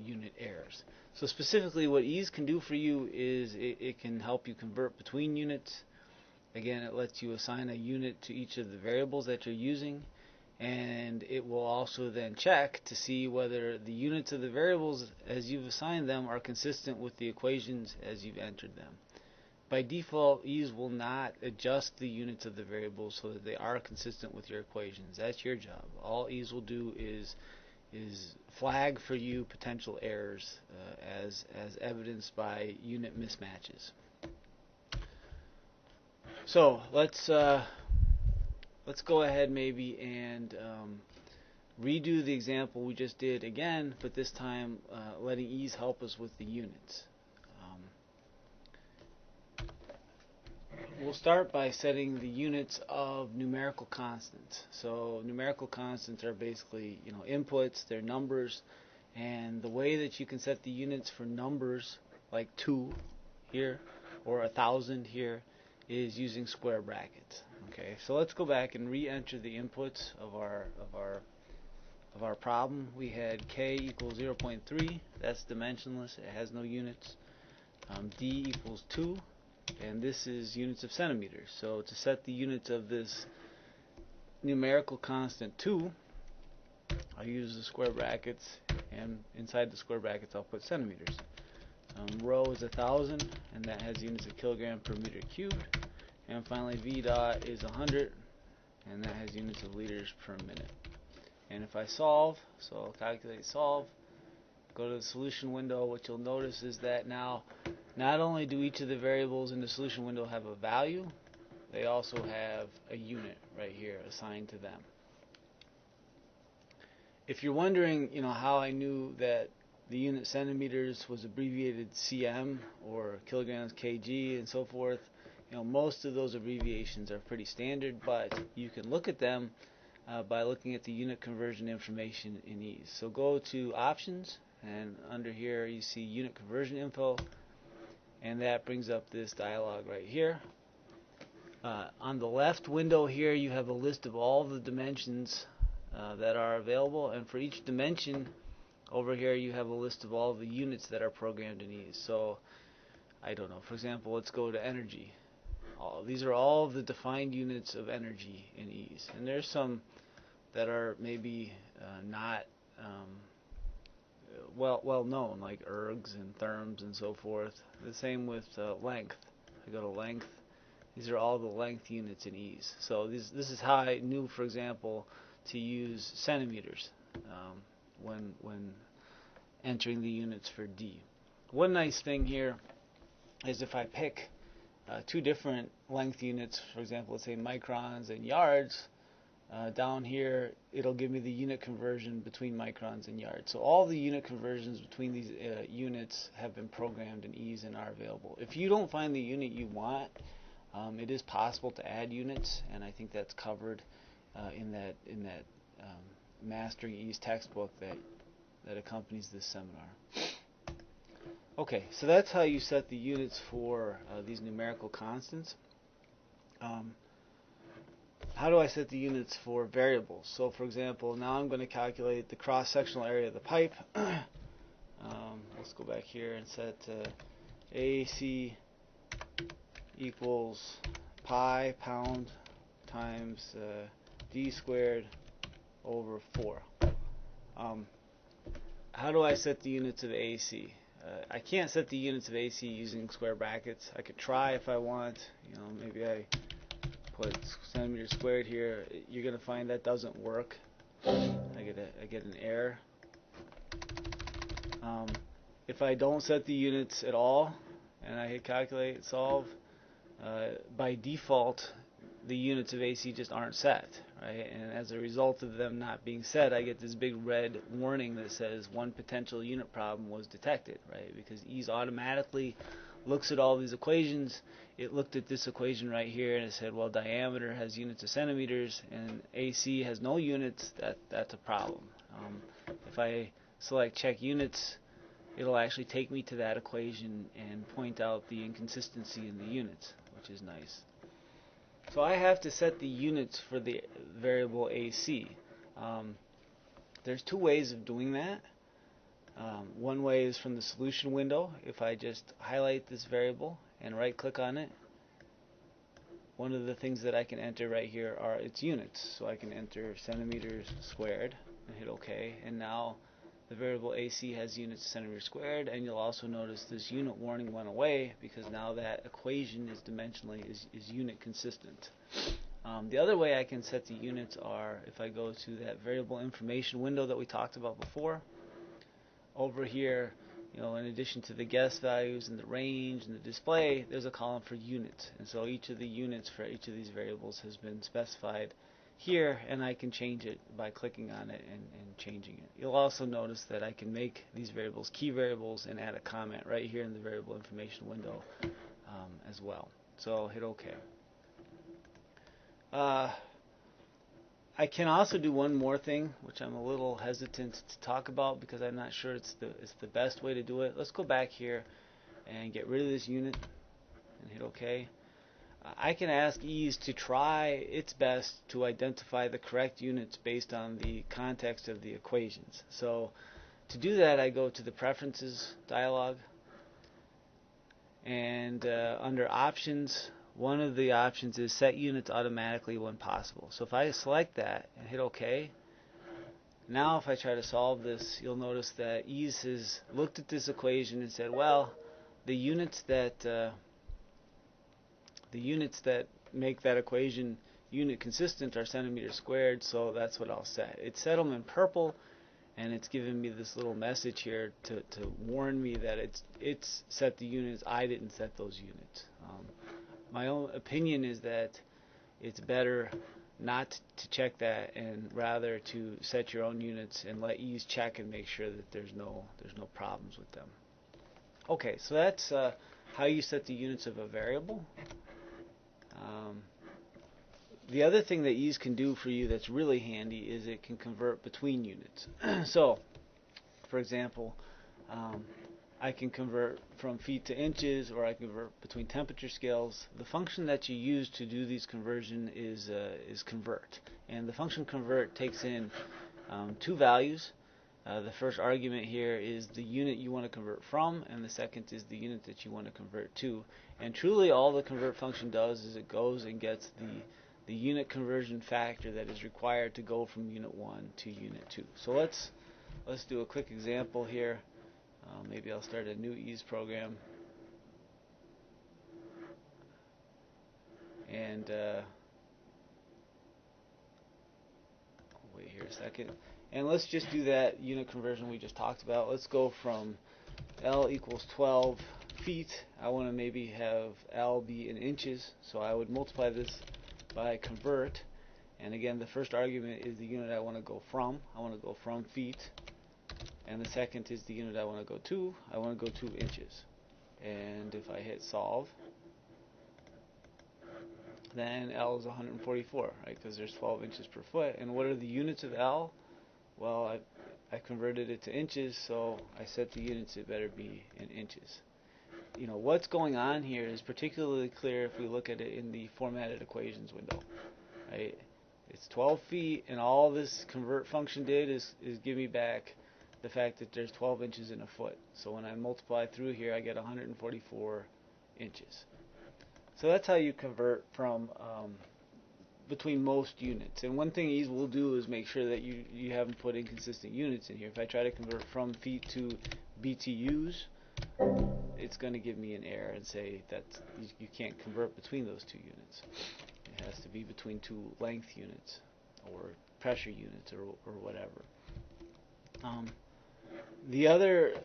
S1: unit errors. So specifically what EES can do for you is it can help you convert between units. Again, it lets you assign a unit to each of the variables that you're using, and it will also then check to see whether the units of the variables as you've assigned them are consistent with the equations as you've entered them. By default, EES will not adjust the units of the variables so that they are consistent with your equations. That's your job. All EES will do is flag for you potential errors as evidenced by unit mismatches. So let's go ahead maybe and redo the example we just did again, but this time letting EES help us with the units. We'll start by setting the units of numerical constants. So numerical constants are basically inputs, they're numbers, and the way that you can set the units for numbers like 2 here or 1,000 here is using square brackets. Okay, so let's go back and re-enter the inputs of our problem. We had k equals 0.3. That's dimensionless. It has no units. D equals 2, and this is units of centimeters. So to set the units of this numerical constant 2, I'll use the square brackets, and inside the square brackets I'll put centimeters. Rho is 1,000, and that has units of kilogram per meter cubed. And finally, V dot is 100, and that has units of liters per minute. And if I solve, so I'll calculate solve, go to the solution window, what you'll notice is that now not only do each of the variables in the solution window have a value, they also have a unit right here assigned to them. If you're wondering, how I knew that the unit centimeters was abbreviated cm or kilograms kg and so forth, most of those abbreviations are pretty standard, but you can look at them by looking at the unit conversion information in EES. So go to options, and under here you see unit conversion info, and that brings up this dialog right here. On the left window here you have a list of all the dimensions that are available, and for each dimension over here you have a list of all the units that are programmed in EES. So I don't know, for example, let's go to energy. These are all of the defined units of energy in EES, and there's some that are maybe not well known, like ergs and therms and so forth. The same with length. I go to length. These are all the length units in EES. So this is how I knew, for example, to use centimeters when entering the units for D. One nice thing here is if I pick two different length units, for example, let's say microns and yards, down here it'll give me the unit conversion between microns and yards. So all the unit conversions between these units have been programmed in EES and are available. If you don't find the unit you want, it is possible to add units, and I think that's covered in that Mastering EES textbook that accompanies this seminar. Okay, so that's how you set the units for these numerical constants. How do I set the units for variables? So for example, now I'm going to calculate the cross-sectional area of the pipe. Let's go back here and set AC equals pi pound times d squared over 4. How do I set the units of AC? I can't set the units of AC using square brackets. I could try if I want. Maybe I put centimeters squared here. You're going to find that doesn't work. I get an error. If I don't set the units at all and I hit calculate, solve, by default the units of AC just aren't set, right? And as a result of them not being set, I get this big red warning that says one potential unit problem was detected, right? Because EES automatically looks at all these equations. It looked at this equation right here and it said, well, diameter has units of centimeters and AC has no units. That's a problem. If I select check units, it'll actually take me to that equation and point out the inconsistency in the units, which is nice. So I have to set the units for the variable AC. There's two ways of doing that. One way is from the solution window. If I just highlight this variable and right click on it, one of the things that I can enter right here are its units. So I can enter centimeters squared and hit OK, and now the variable AC has units centimeters squared, and you'll also notice this unit warning went away because now that equation is dimensionally is unit consistent. The other way I can set the units are if I go to that variable information window that we talked about before. Over here, in addition to the guess values and the range and the display, there's a column for units, and so each of the units for each of these variables has been specified here, and I can change it by clicking on it and changing it. You'll also notice that I can make these variables key variables and add a comment right here in the variable information window as well. So hit OK. I can also do one more thing, which I'm a little hesitant to talk about because I'm not sure it's the best way to do it. Let's go back here and get rid of this unit and hit OK. I can ask EES to try its best to identify the correct units based on the context of the equations. So to do that, I go to the Preferences dialog, and under Options, one of the options is Set Units Automatically when possible. So if I select that and hit OK, now if I try to solve this, you'll notice that EES has looked at this equation and said, well, the units that make that equation unit consistent are centimeters squared, so that's what I'll set. It's set them in purple, and it's giving me this little message here to warn me that it's set the units. I didn't set those units. My own opinion is that it's better not to check that and rather to set your own units and let EES check and make sure that there's no problems with them. Okay, so that's how you set the units of a variable. The other thing that EES can do for you that's really handy is it can convert between units. So, for example, I can convert from feet to inches, or I can convert between temperature scales. The function that you use to do these conversion is convert, and the function convert takes in two values. The first argument here is the unit you want to convert from, and the second is the unit that you want to convert to. And truly all the convert function does is it goes and gets the unit conversion factor that is required to go from unit 1 to unit 2. So let's do a quick example here. Maybe I'll start a new EES program. And I'll wait here a second. And let's just do that unit conversion we just talked about. Let's go from L equals 12 feet. I want to maybe have L be in inches, so I would multiply this by convert. And again, the first argument is the unit I want to go from. I want to go from feet. And the second is the unit I want to go to. I want to go to inches. And if I hit solve, then L is 144, right? Because there's 12 inches per foot. And what are the units of L? Well, I converted it to inches, so I set the units, it better be in inches. What's going on here is particularly clear if we look at it in the formatted equations window, right? It's 12 feet, and all this convert function did is give me back the fact that there's 12 inches in a foot. So when I multiply through here, I get 144 inches. So that's how you convert from between most units. And one thing EES will do is make sure that you haven't put inconsistent units in here. If I try to convert from feet to BTUs, it's going to give me an error and say that you can't convert between those two units. It has to be between two length units or pressure units or whatever. The other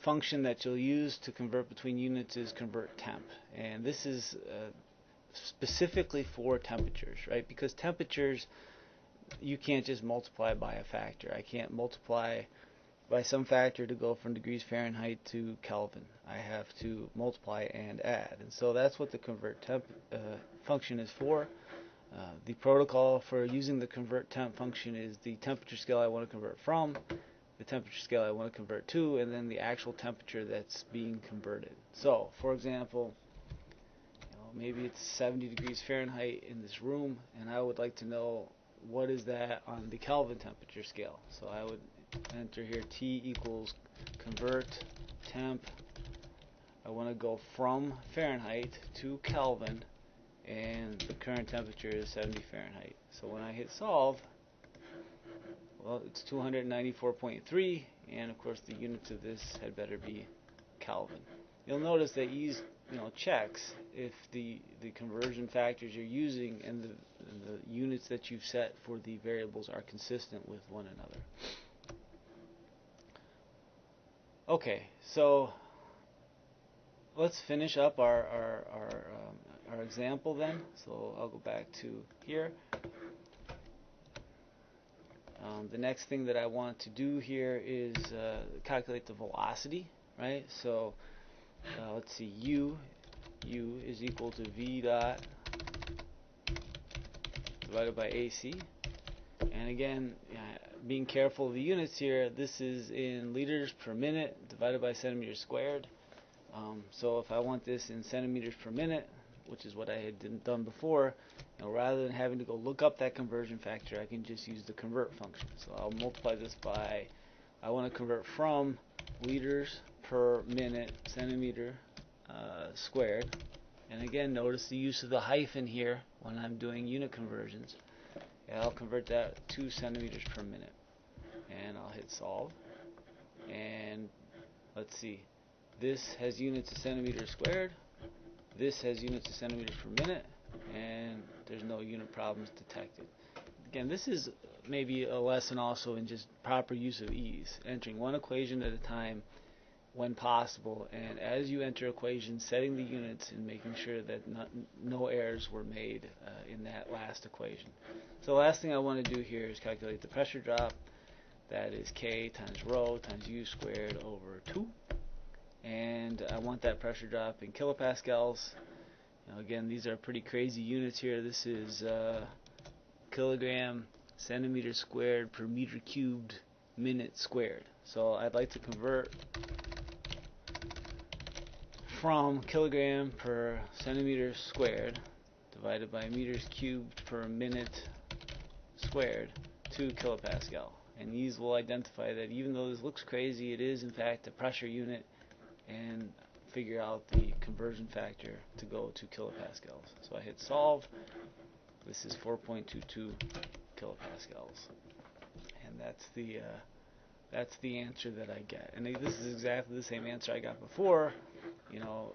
S1: function that you'll use to convert between units is convert temp, and this is specifically for temperatures, right? Because temperatures, you can't just multiply by a factor. I can't multiply by some factor to go from degrees Fahrenheit to Kelvin. I have to multiply and add, and so that's what the convert temp function is for. The protocol for using the convert temp function is the temperature scale I want to convert from, the temperature scale I want to convert to, and then the actual temperature that's being converted. So, for example, maybe it's 70 degrees Fahrenheit in this room, and I would like to know what is that on the Kelvin temperature scale. So I would enter here T equals convert temp. I want to go from Fahrenheit to Kelvin, and the current temperature is 70 Fahrenheit. So when I hit solve, well, it's 294.3, and of course the units of this had better be Kelvin. You'll notice that EES checks if the conversion factors you're using and the units that you've set for the variables are consistent with one another. Okay, so let's finish up our example then. So I'll go back to here. The next thing that I want to do here is calculate the velocity, right? So let's see, U is equal to V dot divided by AC. And again, being careful of the units here, this is in liters per minute divided by centimeters squared. So if I want this in centimeters per minute, which is what I had done before, rather than having to go look up that conversion factor, I can just use the convert function. So I'll multiply this by, I want to convert from liters per minute centimeter squared. And again, notice the use of the hyphen here when I'm doing unit conversions. And I'll convert that to centimeters per minute. And I'll hit solve. And let's see, this has units of centimeters squared. This has units of centimeters per minute, and there's no unit problems detected. Again, this is maybe a lesson also in just proper use of EES, entering one equation at a time when possible, and as you enter equations, setting the units and making sure that no errors were made in that last equation. So the last thing I want to do here is calculate the pressure drop. That is K times rho times U squared over 2. And I want that pressure drop in kilopascals. Again, these are pretty crazy units here. This is kilogram centimeter squared per meter cubed minute squared. So I'd like to convert from kilogram per centimeter squared divided by meters cubed per minute squared to kilopascal. And these will identify that even though this looks crazy, it is in fact a pressure unit, and figure out the conversion factor to go to kilopascals. So I hit solve. This is 4.22 kilopascals, and that's the answer that I get. And this is exactly the same answer I got before.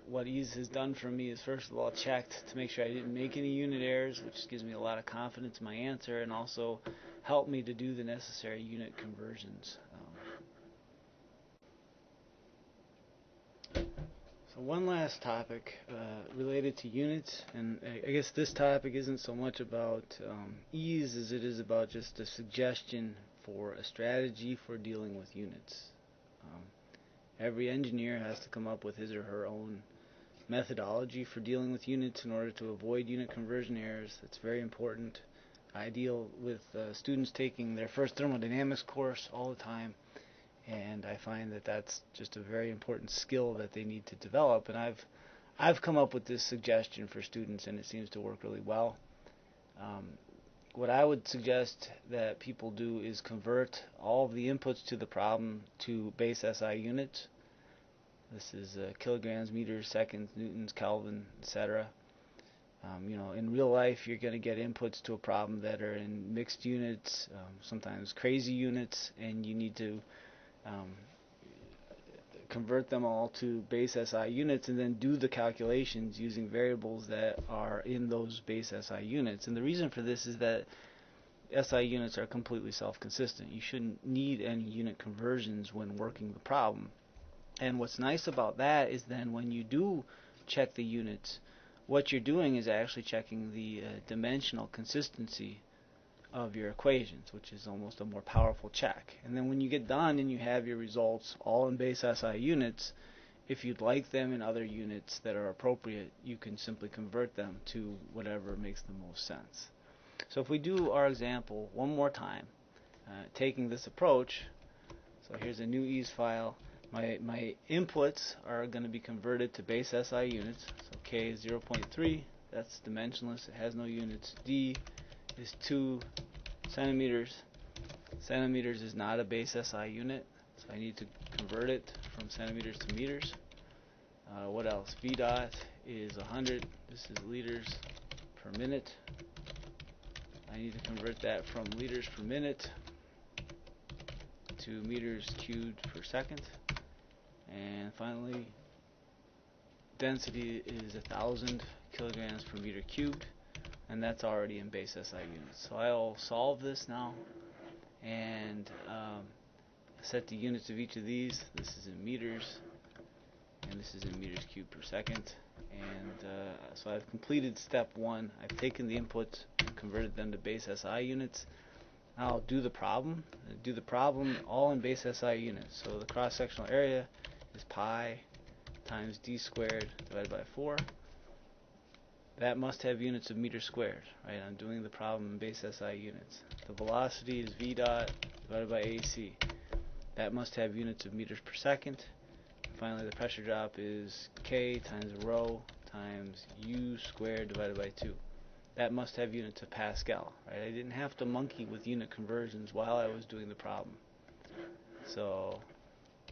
S1: What EES has done for me is, first of all, checked to make sure I didn't make any unit errors, which gives me a lot of confidence in my answer, and also helped me to do the necessary unit conversions. So one last topic related to units, and I guess this topic isn't so much about EES as it is about just a suggestion for a strategy for dealing with units. Every engineer has to come up with his or her own methodology for dealing with units in order to avoid unit conversion errors. That's very important. I deal with students taking their first thermodynamics course all the time, and I find that that's just a very important skill that they need to develop. And I've come up with this suggestion for students, and it seems to work really well. What I would suggest that people do is convert all of the inputs to the problem to base SI units. This is kilograms, meters, seconds, newtons, Kelvin, etc. In real life, you're going to get inputs to a problem that are in mixed units, sometimes crazy units, and you need to convert them all to base SI units and then do the calculations using variables that are in those base SI units. And the reason for this is that SI units are completely self-consistent. You shouldn't need any unit conversions when working the problem. And what's nice about that is then when you do check the units, what you're doing is actually checking the dimensional consistency of your equations, which is almost a more powerful check. And then when you get done and you have your results all in base SI units, if you'd like them in other units that are appropriate, you can simply convert them to whatever makes the most sense. So if we do our example one more time, taking this approach, so So here's a new EES file. My inputs are going to be converted to base SI units. So K is 0.3. That's dimensionless. It has no units. D is 2 centimeters. Centimeters is not a base SI unit, so I need to convert it from centimeters to meters. What else? V dot is 100. This is liters per minute. I need to convert that from liters per minute to meters cubed per second. And finally, density is 1,000 kilograms per meter cubed, and that's already in base SI units. So I'll solve this now and set the units of each of these. This is in meters, and this is in meters cubed per second. And so I've completed step 1. I've taken the inputs and converted them to base SI units. Now I'll do the problem. All in base SI units. So the cross-sectional area is pi times d squared divided by 4. That must have units of meters squared, right? I'm doing the problem in base SI units. The velocity is v dot divided by AC. That must have units of meters per second. Finally, the pressure drop is K times rho times U squared divided by 2. That must have units of Pascal, right? I didn't have to monkey with unit conversions while I was doing the problem. So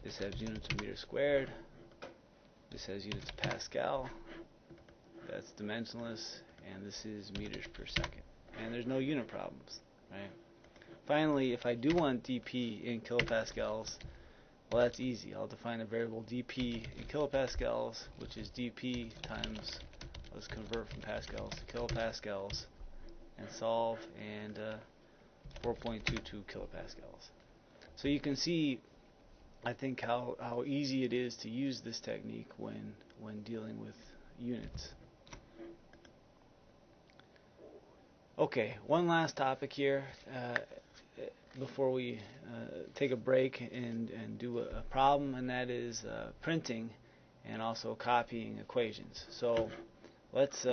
S1: this has units of meters squared. This has units of Pascal. That's dimensionless. And this is meters per second. And there's no unit problems, right? Finally, if I do want dP in kilopascals, well, that's easy. I'll define a variable dP in kilopascals, which is dP times, let's convert from pascals to kilopascals, and solve, and 4.22 kilopascals. So you can see, I think, how easy it is to use this technique when dealing with units. Okay, one last topic here before we take a break and do a problem, and that is printing and also copying equations. So let's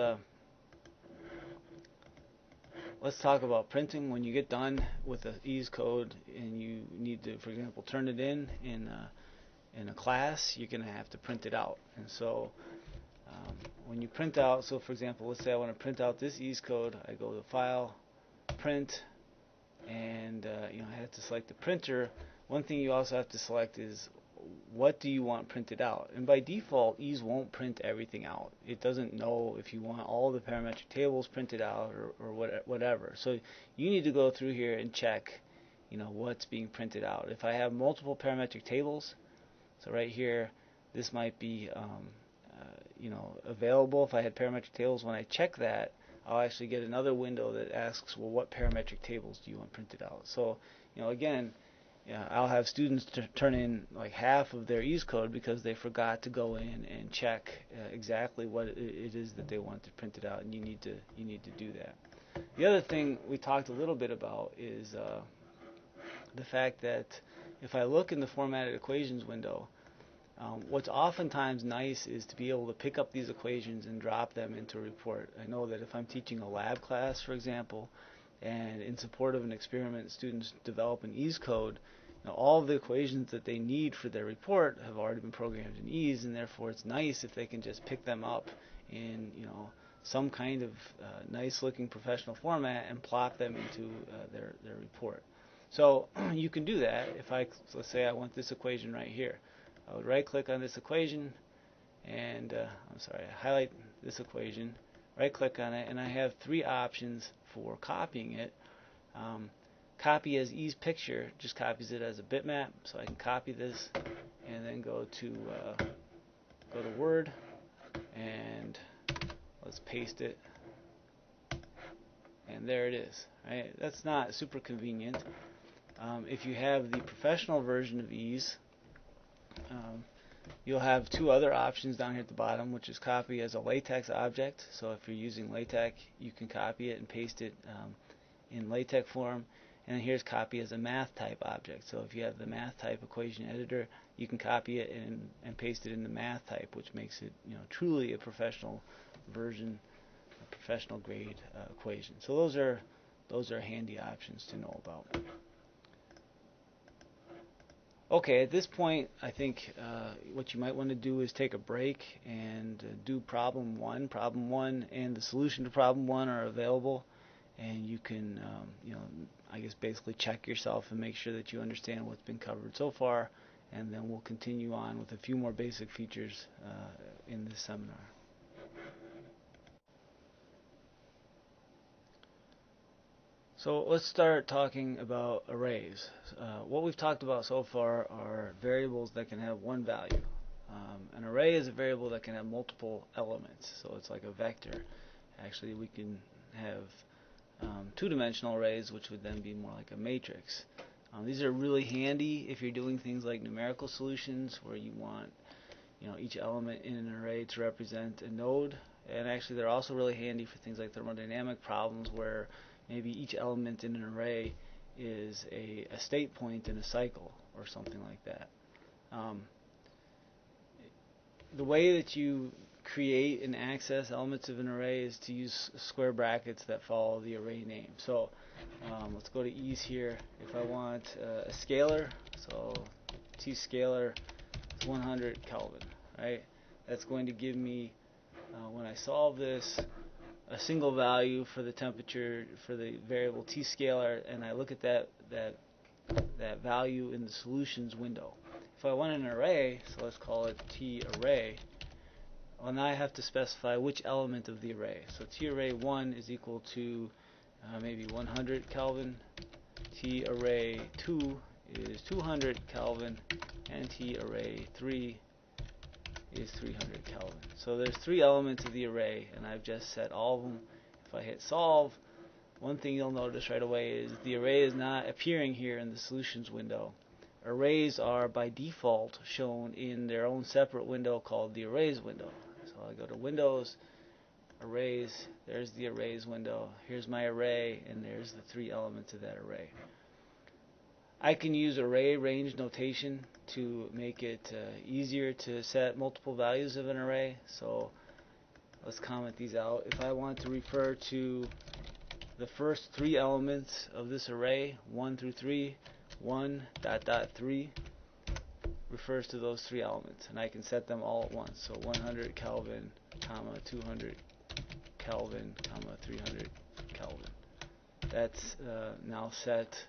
S1: talk about printing. When you get done with the EES code and you need to, for example, turn it in a class, you're going to have to print it out. And so when you print out, so for example, let's say I want to print out this EES code, I go to File, Print, and I have to select the printer. One thing you also have to select is what do you want printed out. And by default, EES won't print everything out. It doesn't know if you want all the parametric tables printed out or whatever. So you need to go through here and check what's being printed out. If I have multiple parametric tables, so right here, this might be available. If I had parametric tables, when I check that, I'll actually get another window that asks, well, what parametric tables do you want printed out? So, again, I'll have students turn in like half of their EES code because they forgot to go in and check exactly what it is that they want to print it out, and you need to do that. The other thing we talked a little bit about is the fact that if I look in the formatted equations window, what's oftentimes nice is to be able to pick up these equations and drop them into a report. I know that if I'm teaching a lab class, for example, and in support of an experiment, students develop an EES code, all of the equations that they need for their report have already been programmed in EES, and therefore it's nice if they can just pick them up in some kind of nice-looking professional format and plop them into their report. So you can do that. Let's say I want this equation right here. I would right-click on this equation, and highlight this equation, right-click on it, and I have 3 options for copying it. Copy as EES picture just copies it as a bitmap, so I can copy this and then go to Word, and let's paste it, and there it is. Right? That's not super convenient. If you have the professional version of EES, you'll have 2 other options down here at the bottom, which is copy as a LaTeX object. So if you're using LaTeX, you can copy it and paste it in LaTeX form. And then here's copy as a math type object. So if you have the math type equation editor, you can copy it and paste it in the math type, which makes it truly a professional version, a professional grade equation. So those are handy options to know about. Okay, at this point, I think what you might want to do is take a break and do problem one. Problem one and the solution to problem one are available, and you can, I guess basically check yourself and make sure that you understand what's been covered so far, and then we'll continue on with a few more basic features in this seminar. So let's start talking about arrays. What we've talked about so far are variables that can have one value. An array is a variable that can have multiple elements, so it's like a vector. Actually, we can have two-dimensional arrays, which would then be more like a matrix. These are really handy if you're doing things like numerical solutions, where you want each element in an array to represent a node. And actually, they're also really handy for things like thermodynamic problems, where maybe each element in an array is a state point in a cycle or something like that. The way that you create and access elements of an array is to use square brackets that follow the array name. So let's go to EES here. If I want a scalar, so T scalar is 100 Kelvin, right? That's going to give me, when I solve this, a single value for the temperature for the variable T scalar, and I look at that value in the solutions window. If I want an array, so let's call it T array, well, now I have to specify which element of the array. So T array 1 is equal to maybe 100 Kelvin, T array 2 is 200 Kelvin, and T array 3 is 300 Kelvin. So there's three elements of the array, and I've just set all of them. If I hit solve, one thing you'll notice right away is the array is not appearing here in the solutions window. Arrays are by default shown in their own separate window called the arrays window. So I go to Windows, Arrays, there's the arrays window, here's my array, and there's the three elements of that array. I can use array range notation to make it easier to set multiple values of an array. So let's comment these out. If I want to refer to the first three elements of this array, 1 through 3, 1 dot dot 3 refers to those three elements, and I can set them all at once. So 100 Kelvin, comma 200 Kelvin, comma 300 Kelvin. That's now set.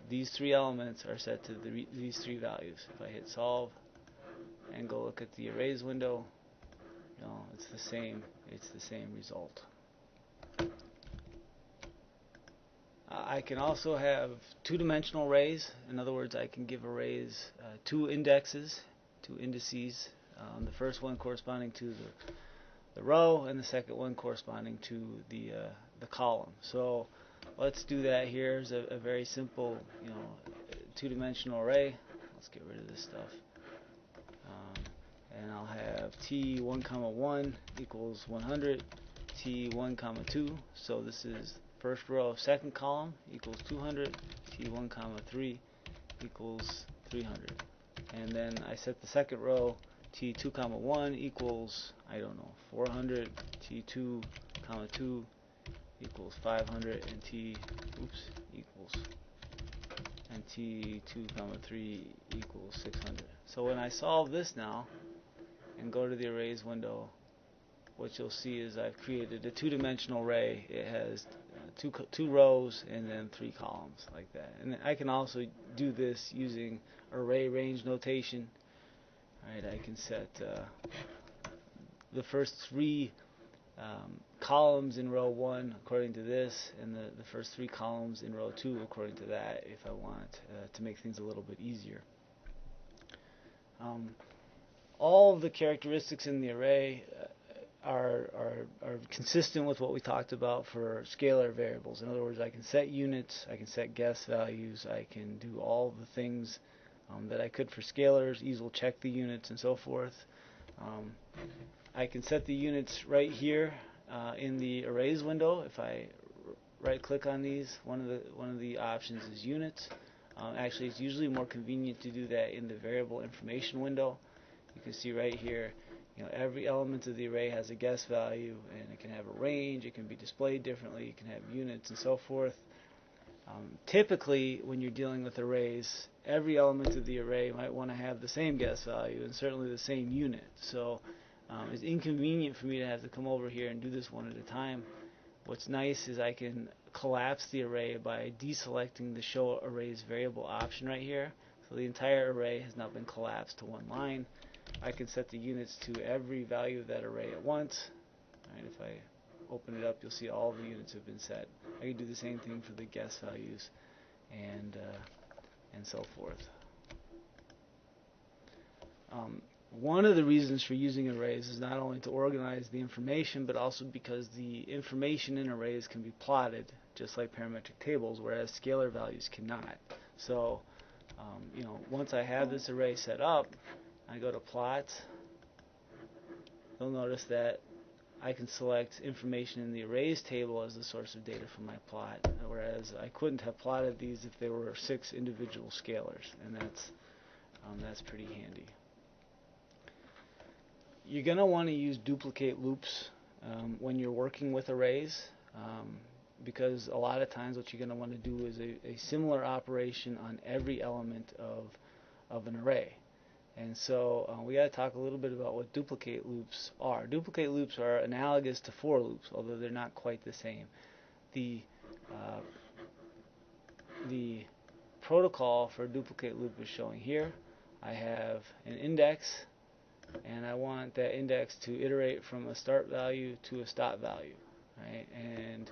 S1: These three elements are set to these three values. If I hit solve and go look at the arrays window, it's the same. It's the same result. I can also have two-dimensional arrays. In other words, I can give arrays two indices. The first one corresponding to the row, and the second one corresponding to the column. So let's do that here. Here's a very simple, two-dimensional array. Let's get rid of this stuff. And I'll have T1, 1 equals 100, T1, 2. So this is first row of second column equals 200, T1, 3 equals 300. And then I set the second row, T2, 1 equals, 400, T2, 2 equals 500, and T2, 3 equals 600. So when I solve this now and go to the arrays window, what you'll see is I've created a two-dimensional array. It has two rows and then three columns like that. And I can also do this using array range notation. I can set the first three columns in row 1 according to this, and the first three columns in row 2 according to that, if I want to make things a little bit easier. All of the characteristics in the array are consistent with what we talked about for scalar variables. In other words, I can set units, I can set guess values, I can do all the things that I could for scalars. EES will check the units and so forth. I can set the units right here in the arrays window. If I right-click on these, one of the options is units. Actually, it's usually more convenient to do that in the variable information window. You can see right here, every element of the array has a guess value, and it can have a range, it can be displayed differently, it can have units and so forth. Typically, when you're dealing with arrays, every element of the array might want to have the same guess value and certainly the same unit. So it's inconvenient for me to have to come over here and do this one at a time. What's nice is I can collapse the array by deselecting the show arrays variable option right here. So the entire array has now been collapsed to one line. I can set the units to every value of that array at once. And if I open it up, you'll see all the units have been set. I can do the same thing for the guess values and so forth. One of the reasons for using arrays is not only to organize the information, but also because the information in arrays can be plotted just like parametric tables, whereas scalar values cannot. So, once I have this array set up, I go to plot. You'll notice that I can select information in the arrays table as the source of data for my plot, whereas I couldn't have plotted these if there were 6 individual scalars, and that's pretty handy. You're going to want to use duplicate loops when you're working with arrays, because a lot of times what you're going to want to do is a similar operation on every element of an array. And so we got to talk a little bit about what duplicate loops are. Duplicate loops are analogous to for loops, although they're not quite the same. The protocol for a duplicate loop is showing here. I have an index, and I want that index to iterate from a start value to a stop value, right? And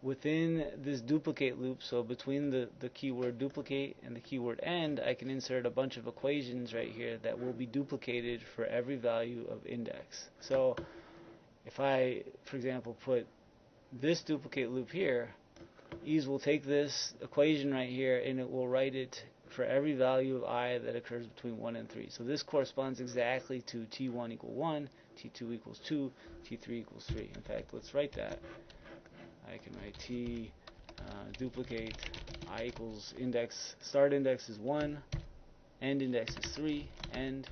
S1: within this duplicate loop, so between the keyword duplicate and the keyword end, I can insert a bunch of equations right here that will be duplicated for every value of index. So if I, for example, put this duplicate loop here, EES will take this equation right here and it will write it for every value of I that occurs between 1 and 3. So this corresponds exactly to T1 equal 1, T2 equals 2, T3 equals 3. In fact, let's write that. I can write T duplicate I equals index, start index is 1, end index is 3, end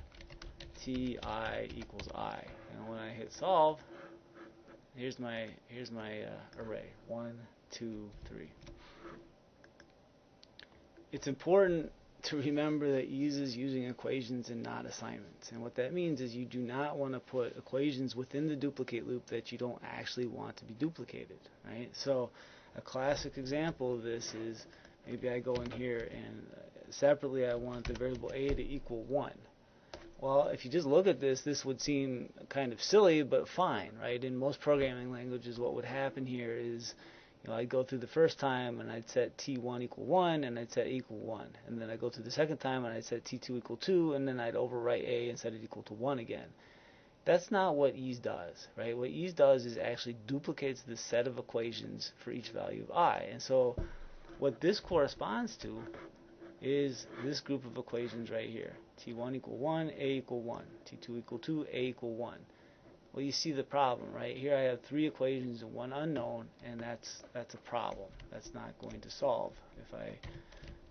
S1: Ti equals I. And when I hit solve, here's my array, 1, 2, 3. It's important to remember that EES is using equations and not assignments. And what that means is you do not want to put equations within the duplicate loop that you don't actually want to be duplicated, right? So a classic example of this is maybe I go in here and separately I want the variable a to equal 1. Well, if you just look at this, this would seem kind of silly, but fine, right? In most programming languages, what would happen here is I'd go through the first time and I'd set T1 equal 1 and I'd set equal 1. And then I'd go through the second time and I'd set T2 equal 2 and then I'd overwrite A and set it equal to 1 again. That's not what EES does, right? What EES does is actually duplicates the set of equations for each value of I. And so what this corresponds to is this group of equations right here. T1 equal 1, A equal 1. T2 equal 2, A equal 1. Well, you see the problem, right? Here I have 3 equations and 1 unknown, and that's a problem. That's not going to solve. If I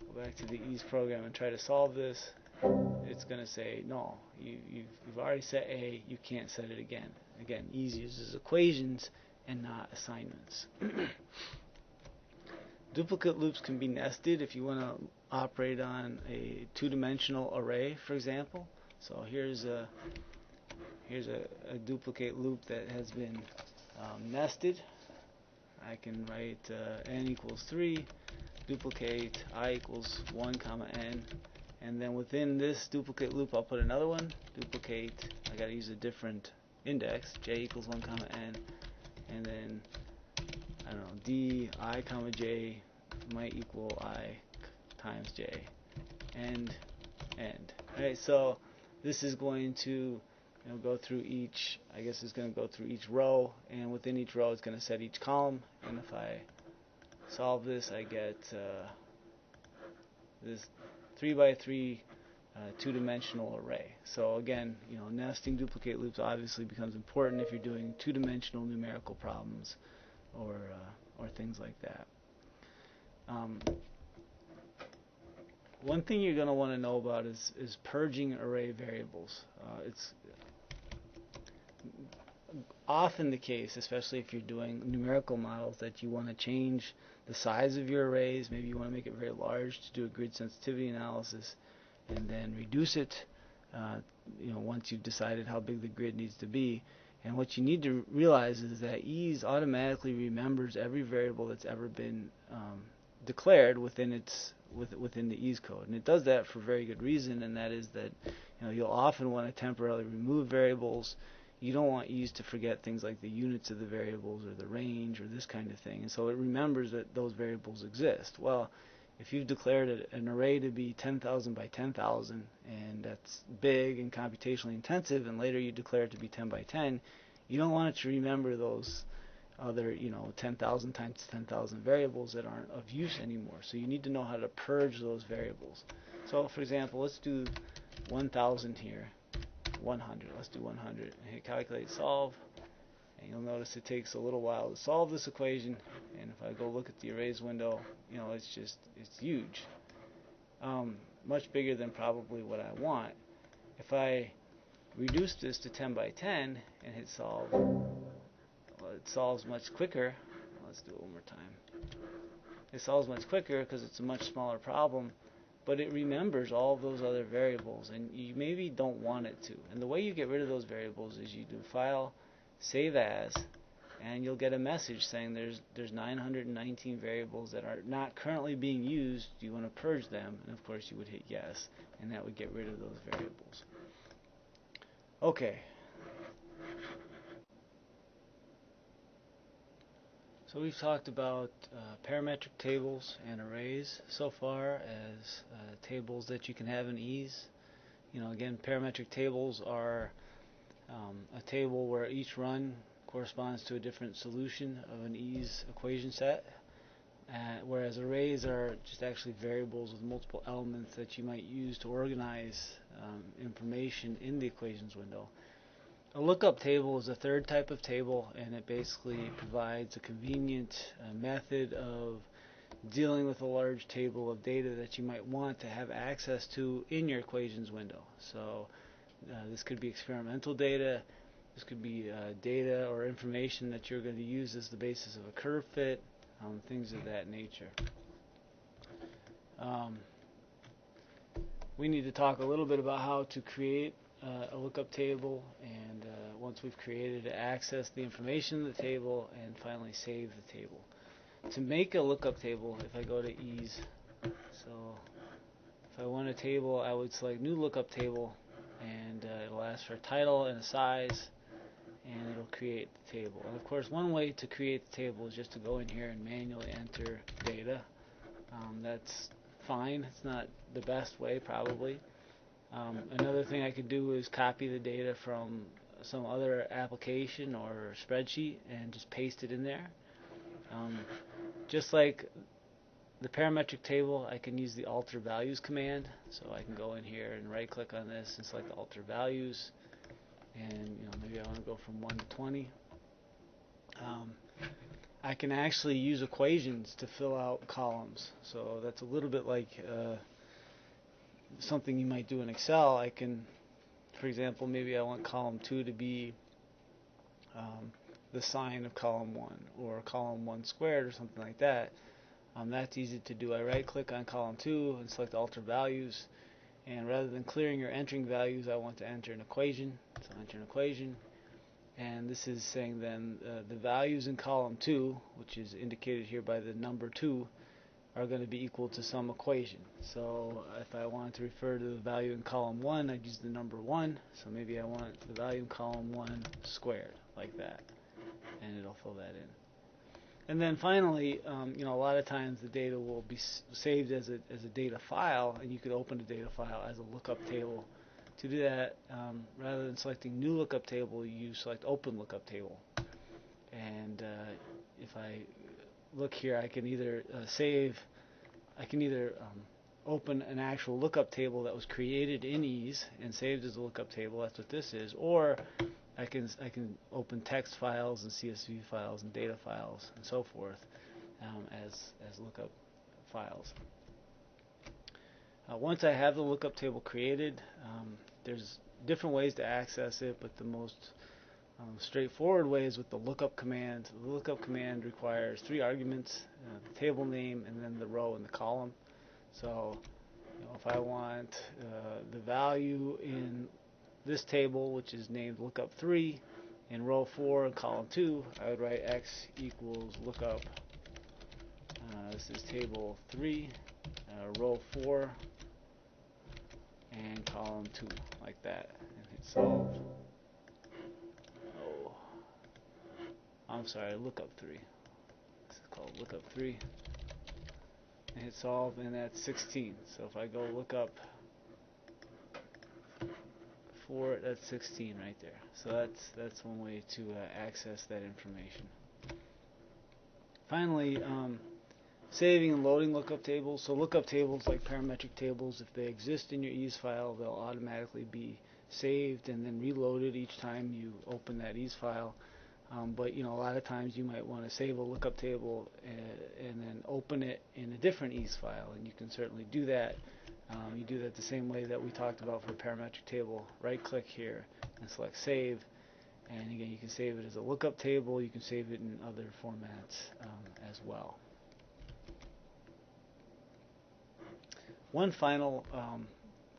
S1: go back to the EES program and try to solve this, it's going to say, no, you've already set A, you can't set it again. Again, EES uses equations and not assignments. Duplicate loops can be nested if you want to operate on a 2-dimensional array, for example. So here's a duplicate loop that has been nested. I can write n equals 3, duplicate I equals 1 comma n, and then within this duplicate loop I'll put another one, duplicate, I got to use a different index, j equals 1 comma n, and then I don't know, d I comma j might equal I times j, end. Alright, so this is going to go through each, I guess it's going to go through each row, and within each row it's going to set each column, and if I solve this I get this 3x3 2-dimensional array. So again, nesting duplicate loops obviously becomes important if you're doing 2-dimensional numerical problems or things like that. One thing you're going to want to know about is purging array variables. often the case, especially if you're doing numerical models, that you want to change the size of your arrays. Maybe you want to make it very large to do a grid sensitivity analysis, and then reduce it once you've decided how big the grid needs to be. And what you need to realize is that EES automatically remembers every variable that's ever been declared within the EES code, and it does that for very good reason, and that is that you'll often want to temporarily remove variables. You don't want EES to forget things like the units of the variables or the range or this kind of thing, and so it remembers that those variables exist. Well, if you've declared an array to be 10,000 by 10,000, and that's big and computationally intensive, and later you declare it to be 10 by 10, you don't want it to remember those other 10,000 times 10,000 variables that aren't of use anymore. So you need to know how to purge those variables. So for example, let's do 1,000 here, 100. Let's do 100 and hit calculate solve, and you'll notice it takes a little while to solve this equation. And if I go look at the arrays window, it's huge, much bigger than probably what I want. If I reduce this to 10 by 10 and hit solve, well, it solves much quicker. Let's do it one more time. It solves much quicker because it's a much smaller problem, but it remembers all of those other variables, and you maybe don't want it to. And the way you get rid of those variables is you do File, Save As, and you'll get a message saying there's 919 variables that are not currently being used. Do you want to purge them? And of course you would hit yes, and that would get rid of those variables. Okay. So we've talked about parametric tables and arrays so far as tables that you can have in EES. Again, parametric tables are a table where each run corresponds to a different solution of an EES equation set, whereas arrays are just actually variables with multiple elements that you might use to organize information in the equations window. A lookup table is a third type of table, and it basically provides a convenient method of dealing with a large table of data that you might want to have access to in your equations window. So this could be experimental data, this could be data or information that you're going to use as the basis of a curve fit, things of that nature. We need to talk a little bit about how to create a lookup table, and once we've created it, access the information in the table, and finally save the table. To make a lookup table, if I go to EES, so if I want a table, I would select new lookup table, and it'll ask for a title and a size, and it'll create the table. And of course, one way to create the table is just to go in here and manually enter data. That's fine. It's not the best way, probably. Another thing I could do is copy the data from some other application or spreadsheet and just paste it in there. Just like the parametric table, I can use the alter values command. So I can go in here and right click on this and select alter values, and maybe I want to go from 1 to 20. I can actually use equations to fill out columns, so that's a little bit like something you might do in Excel. I can, for example, maybe I want column 2 to be the sine of column 1, or column 1 squared, or something like that. That's easy to do. I right click on column 2 and select alter values, and rather than clearing or entering values, I want to enter an equation. So enter an equation, and this is saying then the values in column 2, which is indicated here by the number 2, are going to be equal to some equation. So if I wanted to refer to the value in column 1, I'd use the number 1. So maybe I want the value in column 1 squared, like that, and it'll fill that in. And then finally, a lot of times the data will be saved as a data file, and you could open the data file as a lookup table. To do that, rather than selecting new lookup table, you select open lookup table. And if I look here, I can either open an actual lookup table that was created in EES and saved as a lookup table. That's what this is. Or I can open text files and CSV files and data files and so forth as lookup files. Once I have the lookup table created, there's different ways to access it, but the most straightforward way is with the lookup command. The lookup command requires 3 arguments, the table name and then the row and the column. So if I want the value in this table, which is named lookup 3, in row 4 and column 2, I would write x equals lookup. This is table 3, row 4, and column 2, like that. And hit solve. Oh, I'm sorry, lookup 3. This is called lookup 3. And hit solve, and that's 16. So if I go look up 4, that's 16 right there. So that's one way to access that information. Finally, saving and loading lookup tables. So lookup tables, like parametric tables, if they exist in your EES file, they'll automatically be saved and then reloaded each time you open that EES file. But a lot of times you might want to save a lookup table and then open it in a different EES file, and you can certainly do that. You do that the same way that we talked about for a parametric table. Right-click here and select Save, and again, you can save it as a lookup table. You can save it in other formats as well. One final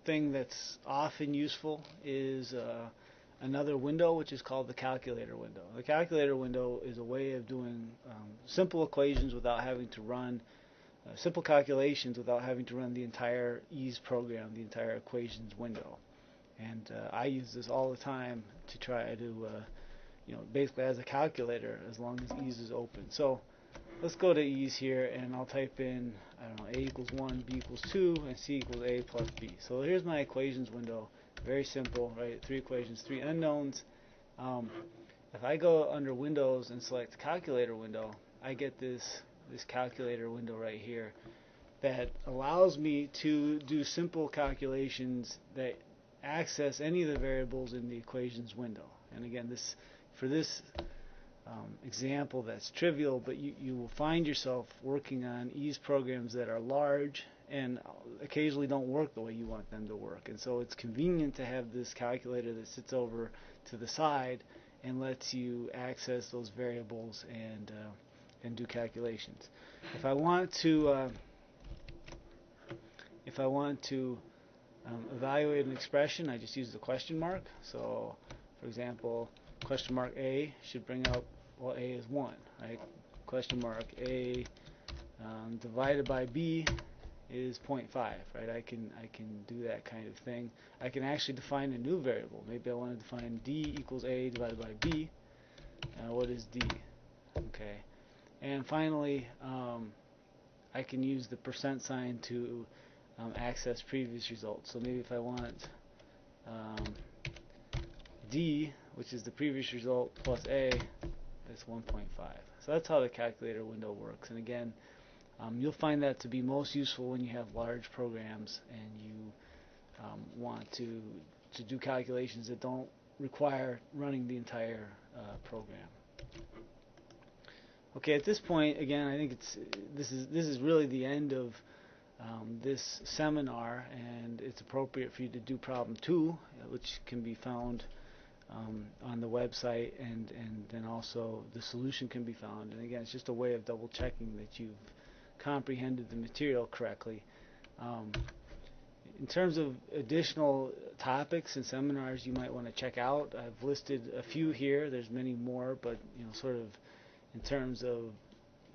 S1: thing that's often useful is another window, which is called the calculator window. The calculator window is a way of doing simple equations without having to run simple calculations without having to run the entire EES program, the entire equations window. And I use this all the time to try to, basically as a calculator, as long as EES is open. So let's go to EES here, and I'll type in, A equals 1, B equals 2, and C equals A plus B. So here's my equations window. Very simple, right? 3 equations, 3 unknowns. If I go under Windows and select Calculator window, I get this calculator window right here that allows me to do simple calculations that access any of the variables in the equations window. And again, for this example, that's trivial, but you will find yourself working on EES programs that are large and occasionally don't work the way you want them to work. And so it's convenient to have this calculator that sits over to the side and lets you access those variables and do calculations. If I want to evaluate an expression, I just use the question mark. So, for example, question mark A should bring up, well, A is 1, right? Question mark A divided by B is 0.5, right? I can do that kind of thing. I can actually define a new variable. Maybe I want to define D equals A divided by B. What is D? Okay. And finally, I can use the % sign to access previous results. So maybe if I want D, which is the previous result, plus A, that's 1.5. So that's how the calculator window works. And again, you'll find that to be most useful when you have large programs and you want to do calculations that don't require running the entire program. Okay, at this point, again, I think this is really the end of this seminar, and it's appropriate for you to do problem 2, which can be found on the website, and then also the solution can be found. And again, it's just a way of double checking that you've comprehended the material correctly. In terms of additional topics and seminars you might want to check out, I've listed a few here. There's many more, but sort of in terms of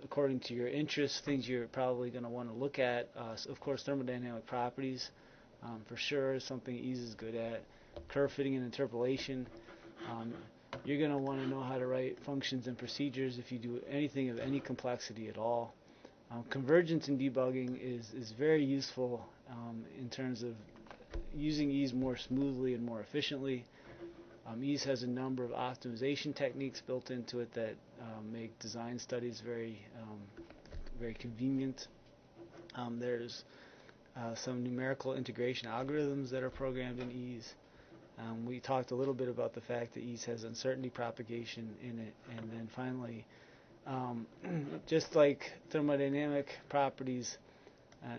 S1: according to your interests, things you're probably going to want to look at. Of course, thermodynamic properties for sure is something EES is good at. Curve fitting and interpolation. You're going to want to know how to write functions and procedures if you do anything of any complexity at all. Convergence and debugging is very useful in terms of using EES more smoothly and more efficiently. EES has a number of optimization techniques built into it that make design studies very convenient. There's some numerical integration algorithms that are programmed in EES. We talked a little bit about the fact that EES has uncertainty propagation in it. And then finally, just like thermodynamic properties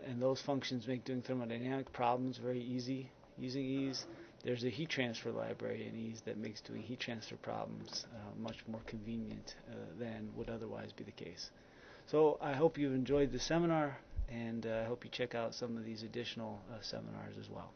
S1: and those functions make doing thermodynamic problems very easy using EES, there's a heat transfer library in EES that makes doing heat transfer problems much more convenient than would otherwise be the case. So I hope you enjoyed the seminar, and I hope you check out some of these additional seminars as well.